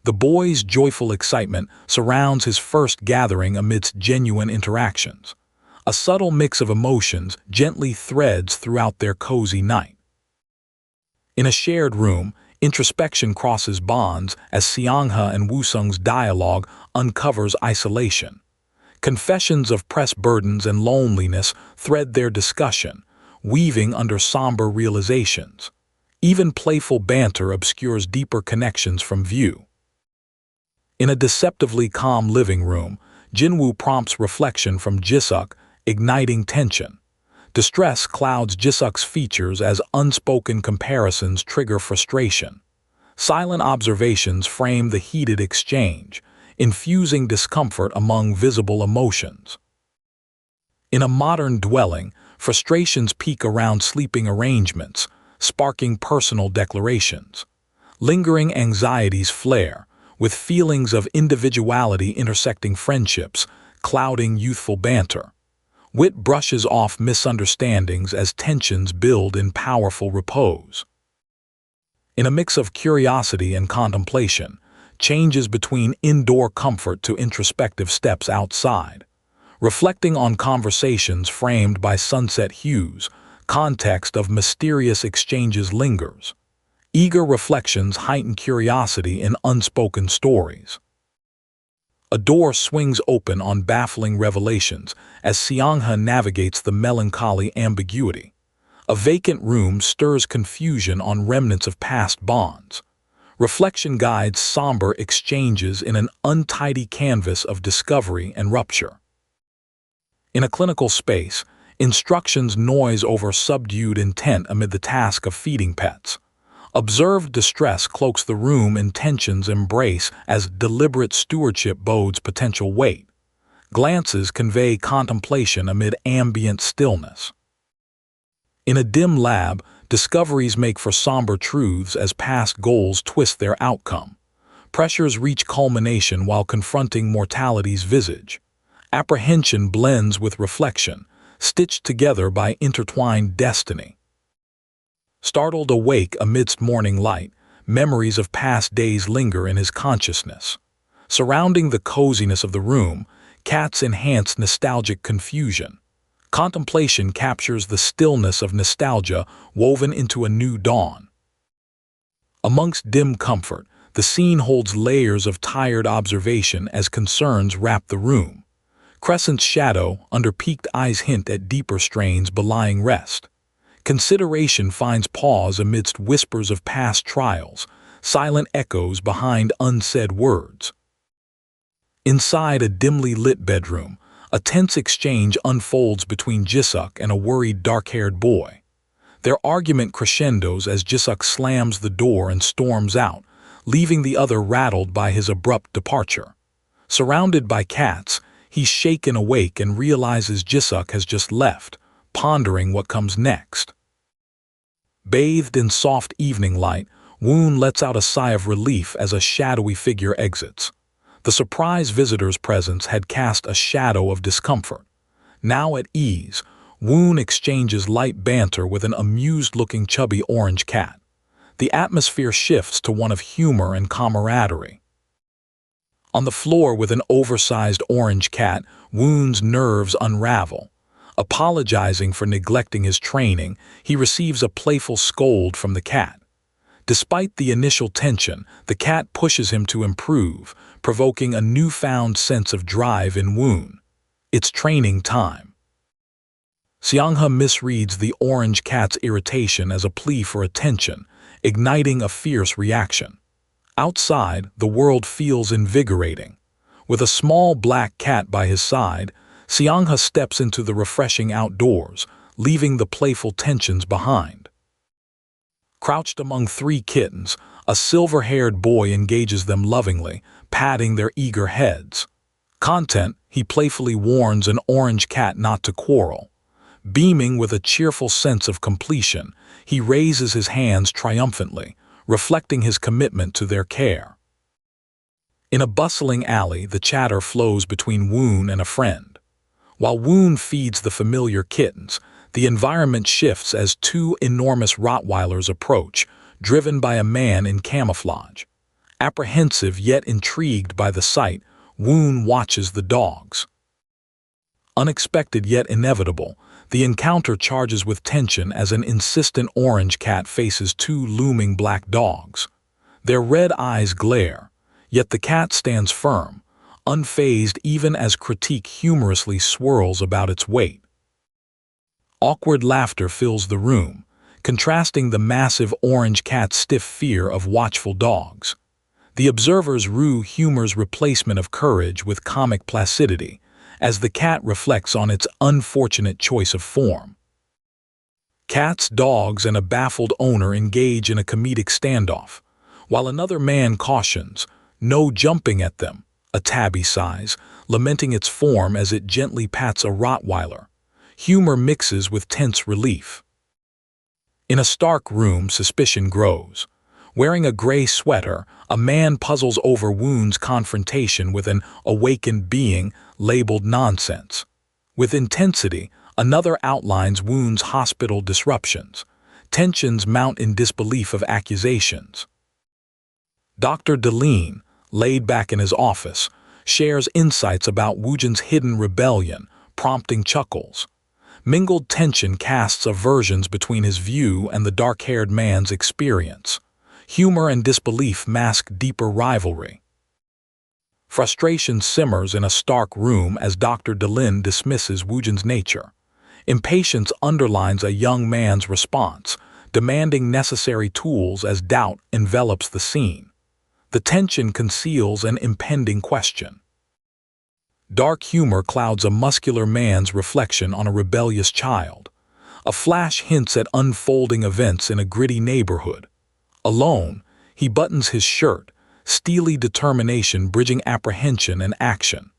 The boy's joyful excitement surrounds his first gathering amidst genuine interactions. A subtle mix of emotions gently threads throughout their cozy night. In a shared room, introspection crosses bonds as Seongha and Woosung's dialogue uncovers isolation. Confessions of press burdens and loneliness thread their discussion, weaving under somber realizations. Even playful banter obscures deeper connections from view. In a deceptively calm living room, Jinwoo prompts reflection from Jisuk, igniting tension. Distress clouds Jisuk's features as unspoken comparisons trigger frustration. Silent observations frame the heated exchange, infusing discomfort among visible emotions. In a modern dwelling, frustrations peak around sleeping arrangements, sparking personal declarations. Lingering anxieties flare, with feelings of individuality intersecting friendships, clouding youthful banter. Wit brushes off misunderstandings as tensions build in powerful repose. In a mix of curiosity and contemplation, changes between indoor comfort to introspective steps outside. Reflecting on conversations framed by sunset hues, context of mysterious exchanges lingers. Eager reflections heighten curiosity in unspoken stories. A door swings open on baffling revelations as Seongha navigates the melancholy ambiguity. A vacant room stirs confusion on remnants of past bonds. Reflection guides somber exchanges in an untidy canvas of discovery and rupture. In a clinical space, instructions noise over subdued intent amid the task of feeding pets. Observed distress cloaks the room in tension's embrace as deliberate stewardship bodes potential weight. Glances convey contemplation amid ambient stillness. In a dim lab, discoveries make for somber truths as past goals twist their outcome. Pressures reach culmination while confronting mortality's visage. Apprehension blends with reflection, stitched together by intertwined destiny. Startled awake amidst morning light, memories of past days linger in his consciousness. Surrounding the coziness of the room, cats enhance nostalgic confusion. Contemplation captures the stillness of nostalgia woven into a new dawn. Amongst dim comfort, the scene holds layers of tired observation as concerns wrap the room. Crescent's shadow under peaked eyes hint at deeper strains belying rest. Consideration finds pause amidst whispers of past trials, silent echoes behind unsaid words. Inside a dimly lit bedroom, a tense exchange unfolds between Jisuk and a worried dark-haired boy. Their argument crescendos as Jisuk slams the door and storms out, leaving the other rattled by his abrupt departure. Surrounded by cats, he's shaken awake and realizes Jisuk has just left, pondering what comes next. Bathed in soft evening light, Wooin lets out a sigh of relief as a shadowy figure exits. The surprise visitor's presence had cast a shadow of discomfort. Now at ease, Wooin exchanges light banter with an amused-looking chubby orange cat. The atmosphere shifts to one of humor and camaraderie. On the floor with an oversized orange cat, Wooin's nerves unravel. Apologizing for neglecting his training, he receives a playful scold from the cat. Despite the initial tension, the cat pushes him to improve, provoking a newfound sense of drive in Wooin. It's training time. Seongha misreads the orange cat's irritation as a plea for attention, igniting a fierce reaction. Outside, the world feels invigorating. With a small black cat by his side, Seongha steps into the refreshing outdoors, leaving the playful tensions behind. Crouched among three kittens, a silver-haired boy engages them lovingly, patting their eager heads. Content, he playfully warns an orange cat not to quarrel. Beaming with a cheerful sense of completion, he raises his hands triumphantly, reflecting his commitment to their care. In a bustling alley, the chatter flows between Wooin and a friend. While Wooin feeds the familiar kittens, the environment shifts as two enormous Rottweilers approach, driven by a man in camouflage. Apprehensive yet intrigued by the sight, Wooin watches the dogs. Unexpected yet inevitable, the encounter charges with tension as an insistent orange cat faces two looming black dogs. Their red eyes glare, yet the cat stands firm, unfazed even as critique humorously swirls about its weight. Awkward laughter fills the room, contrasting the massive orange cat's stiff fear of watchful dogs. The observers rue humor's replacement of courage with comic placidity, as the cat reflects on its unfortunate choice of form. Cats, dogs, and a baffled owner engage in a comedic standoff, while another man cautions, "No jumping at them." A tabby sighs, lamenting its form as it gently pats a Rottweiler. Humor mixes with tense relief. In a stark room, suspicion grows. Wearing a gray sweater, a man puzzles over Wooin's confrontation with an awakened being labeled nonsense. With intensity, another outlines Wooin's hospital disruptions. Tensions mount in disbelief of accusations. Dr. Deline, laid back in his office, shares insights about Woojin's hidden rebellion, prompting chuckles. Mingled tension casts aversions between his view and the dark-haired man's experience. Humor and disbelief mask deeper rivalry. Frustration simmers in a stark room as Dr. Deline dismisses Woojin's nature. Impatience underlines a young man's response, demanding necessary tools as doubt envelops the scene. The tension conceals an impending question. Dark humor clouds a muscular man's reflection on a rebellious child. A flash hints at unfolding events in a gritty neighborhood. Alone, he buttons his shirt, steely determination bridging apprehension and action.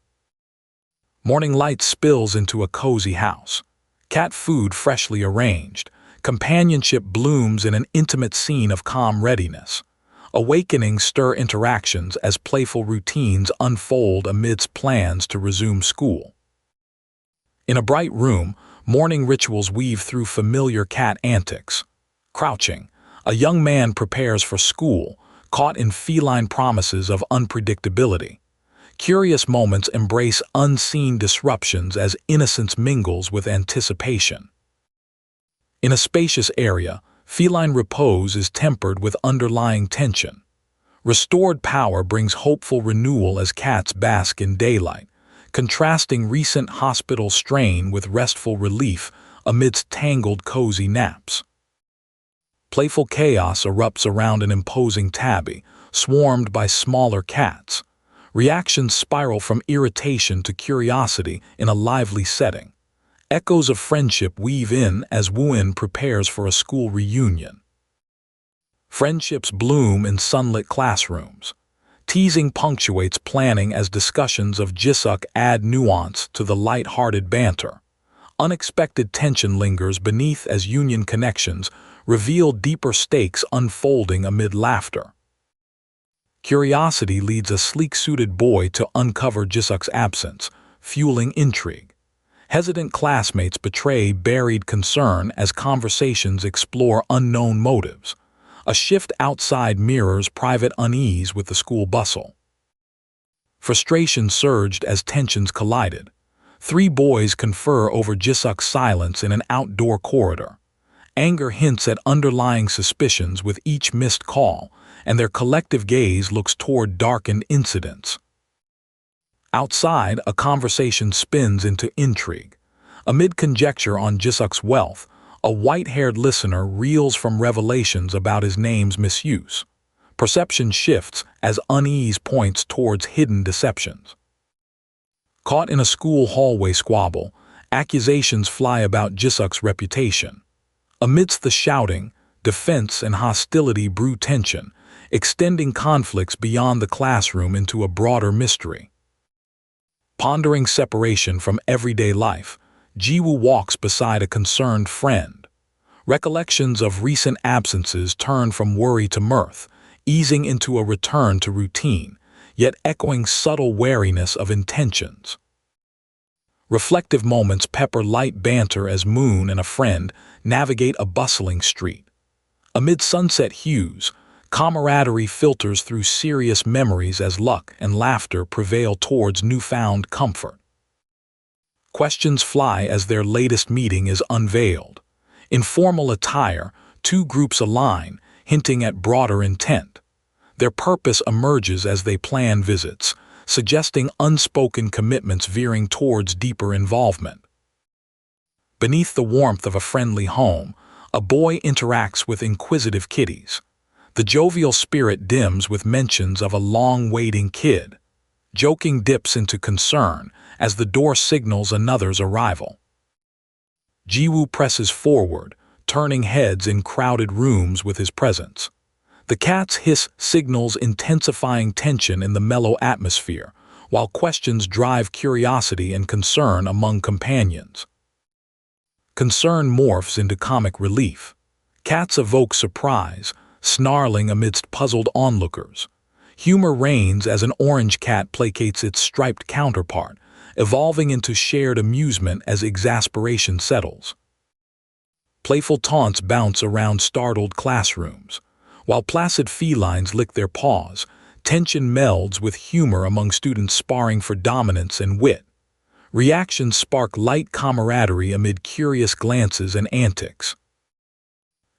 Morning light spills into a cozy house. Cat food freshly arranged. Companionship blooms in an intimate scene of calm readiness. Awakenings stir interactions as playful routines unfold amidst plans to resume school. In a bright room, morning rituals weave through familiar cat antics. Crouching, a young man prepares for school, caught in feline promises of unpredictability. Curious moments embrace unseen disruptions as innocence mingles with anticipation. In a spacious area, feline repose is tempered with underlying tension. Restored power brings hopeful renewal as cats bask in daylight, contrasting recent hospital strain with restful relief amidst tangled cozy naps. Playful chaos erupts around an imposing tabby, swarmed by smaller cats. Reactions spiral from irritation to curiosity in a lively setting. Echoes of friendship weave in as Wooin prepares for a school reunion. Friendships bloom in sunlit classrooms. Teasing punctuates planning as discussions of Jisuk add nuance to the light-hearted banter. Unexpected tension lingers beneath as union connections reveal deeper stakes unfolding amid laughter. Curiosity leads a sleek-suited boy to uncover Jisuk's absence, fueling intrigue. Hesitant classmates betray buried concern as conversations explore unknown motives. A shift outside mirrors private unease with the school bustle. Frustration surged as tensions collided. Three boys confer over Jisuk's silence in an outdoor corridor. Anger hints at underlying suspicions with each missed call, and their collective gaze looks toward darkened incidents. Outside, a conversation spins into intrigue. Amid conjecture on Jisuk's wealth, a white-haired listener reels from revelations about his name's misuse. Perception shifts as unease points towards hidden deceptions. Caught in a school hallway squabble, accusations fly about Jisuk's reputation. Amidst the shouting, defense and hostility brew tension, extending conflicts beyond the classroom into a broader mystery. Pondering separation from everyday life, Jiwoo walks beside a concerned friend. Recollections of recent absences turn from worry to mirth, easing into a return to routine, yet echoing subtle wariness of intentions. Reflective moments pepper light banter as Moon and a friend navigate a bustling street. Amid sunset hues, camaraderie filters through serious memories as luck and laughter prevail towards newfound comfort. Questions fly as their latest meeting is unveiled. In formal attire, two groups align, hinting at broader intent. Their purpose emerges as they plan visits, suggesting unspoken commitments veering towards deeper involvement. Beneath the warmth of a friendly home, a boy interacts with inquisitive kitties. The jovial spirit dims with mentions of a long-waiting kid. Joking dips into concern as the door signals another's arrival. Jiwoo presses forward, turning heads in crowded rooms with his presence. The cat's hiss signals intensifying tension in the mellow atmosphere, while questions drive curiosity and concern among companions. Concern morphs into comic relief. Cats evoke surprise, snarling amidst puzzled onlookers. Humor reigns as an orange cat placates its striped counterpart, evolving into shared amusement as exasperation settles. Playful taunts bounce around startled classrooms. While placid felines lick their paws, tension melds with humor among students sparring for dominance and wit. Reactions spark light camaraderie amid curious glances and antics.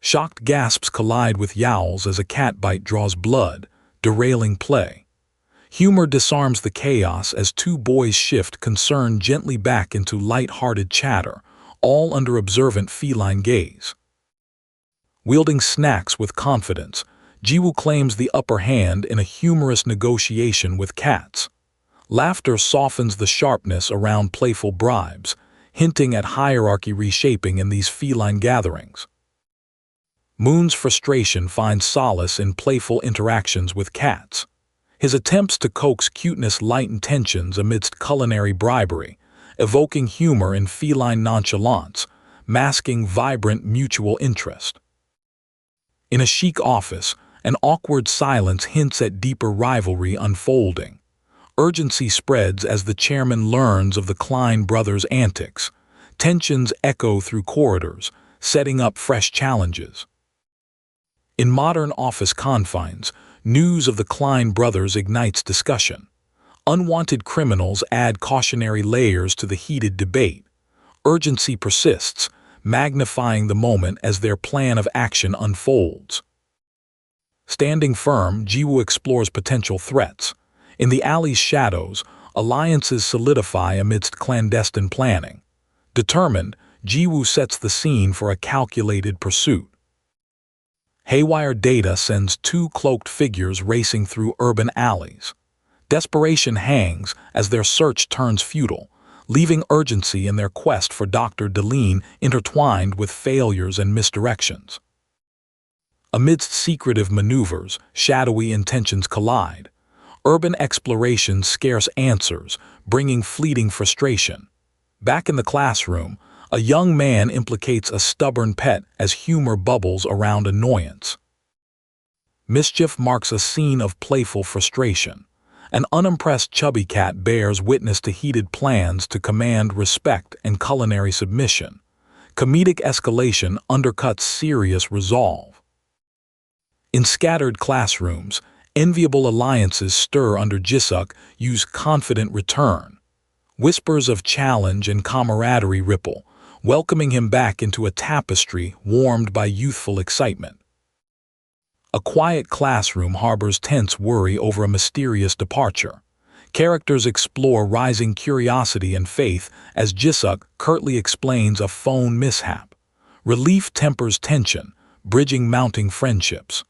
Shocked gasps collide with yowls as a cat bite draws blood, derailing play. Humor disarms the chaos as two boys shift concern gently back into light-hearted chatter, all under observant feline gaze. Wielding snacks with confidence, Jiwoo claims the upper hand in a humorous negotiation with cats. Laughter softens the sharpness around playful bribes, hinting at hierarchy reshaping in these feline gatherings. Moon's frustration finds solace in playful interactions with cats. His attempts to coax cuteness lighten tensions amidst culinary bribery, evoking humor in feline nonchalance, masking vibrant mutual interest. In a chic office, an awkward silence hints at deeper rivalry unfolding. Urgency spreads as the chairman learns of the Klein brothers' antics. Tensions echo through corridors, setting up fresh challenges. In modern office confines, news of the Klein brothers ignites discussion. Unwanted criminals add cautionary layers to the heated debate. Urgency persists, magnifying the moment as their plan of action unfolds. Standing firm, Jiwoo explores potential threats. In the alley's shadows, alliances solidify amidst clandestine planning. Determined, Jiwoo sets the scene for a calculated pursuit. Haywire data sends two cloaked figures racing through urban alleys. Desperation hangs as their search turns futile, leaving urgency in their quest for Dr. Deline intertwined with failures and misdirections. Amidst secretive maneuvers, shadowy intentions collide. Urban exploration scarce answers, bringing fleeting frustration. Back in the classroom, a young man implicates a stubborn pet as humor bubbles around annoyance. Mischief marks a scene of playful frustration. An unimpressed chubby cat bears witness to heated plans to command respect and culinary submission. Comedic escalation undercuts serious resolve. In scattered classrooms, enviable alliances stir under Jisoo's confident return. Whispers of challenge and camaraderie ripple, welcoming him back into a tapestry warmed by youthful excitement. A quiet classroom harbors tense worry over a mysterious departure. Characters explore rising curiosity and faith as Jisoo curtly explains a phone mishap. Relief tempers tension, bridging mounting friendships.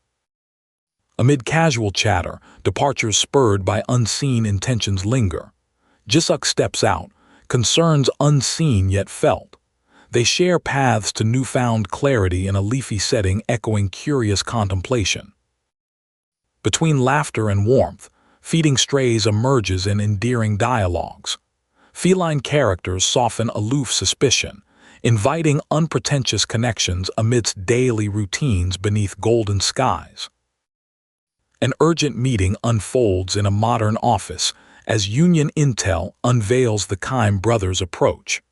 Amid casual chatter, departures spurred by unseen intentions linger. Jisoo steps out, concerns unseen yet felt. They share paths to newfound clarity in a leafy setting echoing curious contemplation. Between laughter and warmth, feeding strays emerges in endearing dialogues. Feline characters soften aloof suspicion, inviting unpretentious connections amidst daily routines beneath golden skies. An urgent meeting unfolds in a modern office as Union Intel unveils the Klein brothers' approach.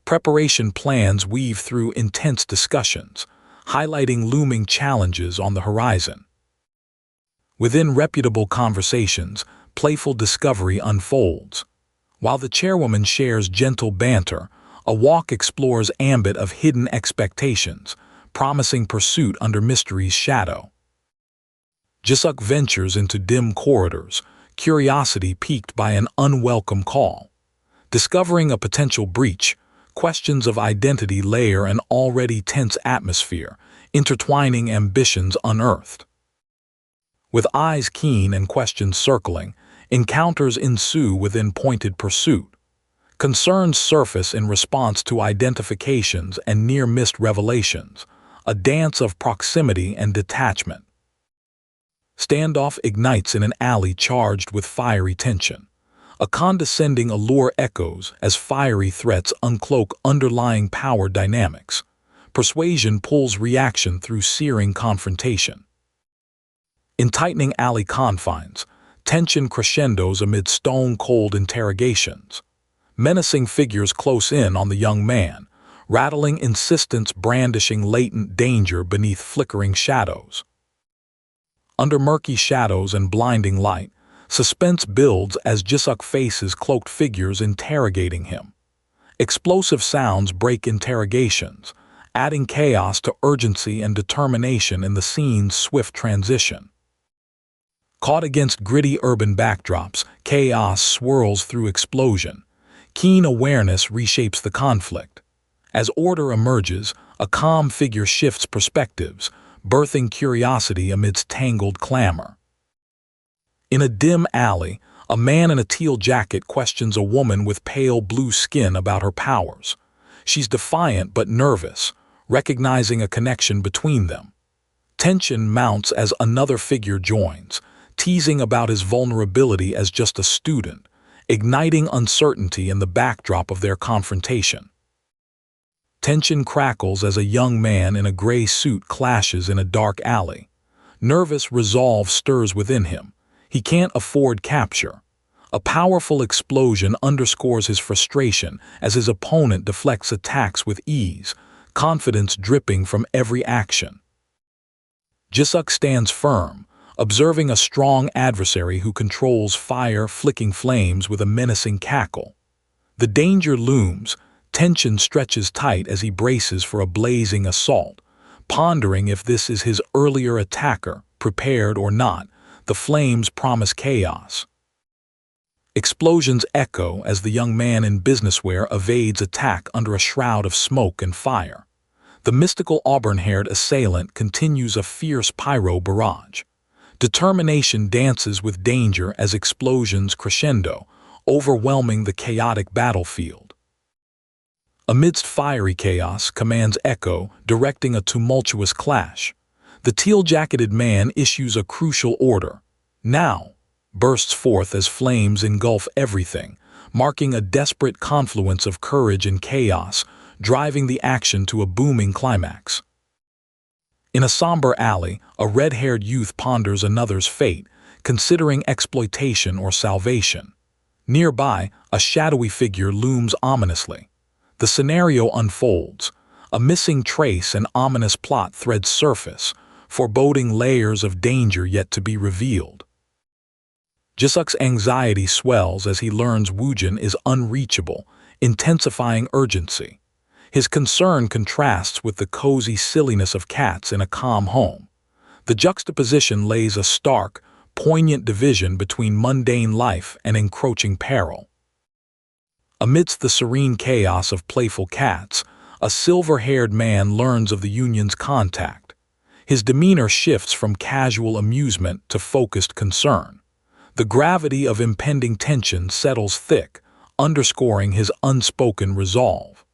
Preparation plans weave through intense discussions, highlighting looming challenges on the horizon. Within reputable conversations, playful discovery unfolds. While the chairwoman shares gentle banter, a walk explores ambit of hidden expectations, promising pursuit under mystery's shadow. Jisuk ventures into dim corridors, curiosity piqued by an unwelcome call. Discovering a potential breach, questions of identity layer an already tense atmosphere, intertwining ambitions unearthed. With eyes keen and questions circling, encounters ensue within pointed pursuit. Concerns surface in response to identifications and near-missed revelations, a dance of proximity and detachment. Standoff ignites in an alley charged with fiery tension. A condescending allure echoes as fiery threats uncloak underlying power dynamics. Persuasion pulls reaction through searing confrontation. In tightening alley confines, tension crescendos amid stone-cold interrogations. Menacing figures close in on the young man, rattling insistence brandishing latent danger beneath flickering shadows. Under murky shadows and blinding light, suspense builds as Jisuk faces cloaked figures interrogating him. Explosive sounds break interrogations, adding chaos to urgency and determination in the scene's swift transition. Caught against gritty urban backdrops, chaos swirls through explosion. Keen awareness reshapes the conflict. As order emerges, a calm figure shifts perspectives, birthing curiosity amidst tangled clamor. In a dim alley, a man in a teal jacket questions a woman with pale blue skin about her powers. She's defiant but nervous, recognizing a connection between them. Tension mounts as another figure joins, teasing about his vulnerability as just a student, igniting uncertainty in the backdrop of their confrontation. Tension crackles as a young man in a gray suit clashes in a dark alley. Nervous resolve stirs within him. He can't afford capture. A powerful explosion underscores his frustration as his opponent deflects attacks with ease, confidence dripping from every action. Jisuk stands firm, observing a strong adversary who controls fire flicking flames with a menacing cackle. The danger looms. Tension stretches tight as he braces for a blazing assault. Pondering if this is his earlier attacker, prepared or not, the flames promise chaos. Explosions echo as the young man in businesswear evades attack under a shroud of smoke and fire. The mystical auburn-haired assailant continues a fierce pyro barrage. Determination dances with danger as explosions crescendo, overwhelming the chaotic battlefield. Amidst fiery chaos, commands echo, directing a tumultuous clash. The teal-jacketed man issues a crucial order. Now! Bursts forth as flames engulf everything, marking a desperate confluence of courage and chaos, driving the action to a booming climax. In a somber alley, a red-haired youth ponders another's fate, considering exploitation or salvation. Nearby, a shadowy figure looms ominously. The scenario unfolds. A missing trace and ominous plot threads surface, foreboding layers of danger yet to be revealed. Jisuk's anxiety swells as he learns Woojin is unreachable, intensifying urgency. His concern contrasts with the cozy silliness of cats in a calm home. The juxtaposition lays a stark, poignant division between mundane life and encroaching peril. Amidst the serene chaos of playful cats, a silver-haired man learns of the union's contact. His demeanor shifts from casual amusement to focused concern. The gravity of impending tension settles thick, underscoring his unspoken resolve.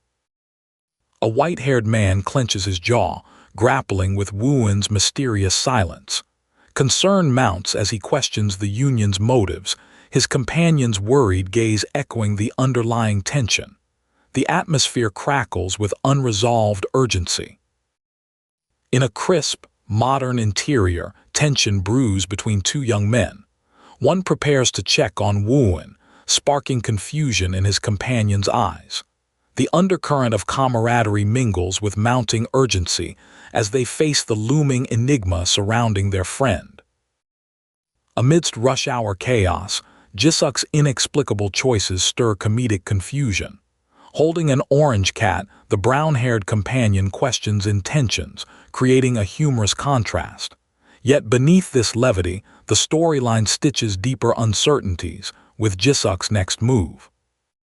A white-haired man clenches his jaw, grappling with Wooin's mysterious silence. Concern mounts as he questions the union's motives, his companion's worried gaze echoing the underlying tension. The atmosphere crackles with unresolved urgency. In a crisp, modern interior, tension brews between two young men. One prepares to check on Wooin, sparking confusion in his companion's eyes. The undercurrent of camaraderie mingles with mounting urgency as they face the looming enigma surrounding their friend. Amidst rush-hour chaos, Jisuk's inexplicable choices stir comedic confusion. Holding an orange cat, the brown-haired companion questions intentions, creating a humorous contrast. Yet beneath this levity, the storyline stitches deeper uncertainties with Jisuk's next move.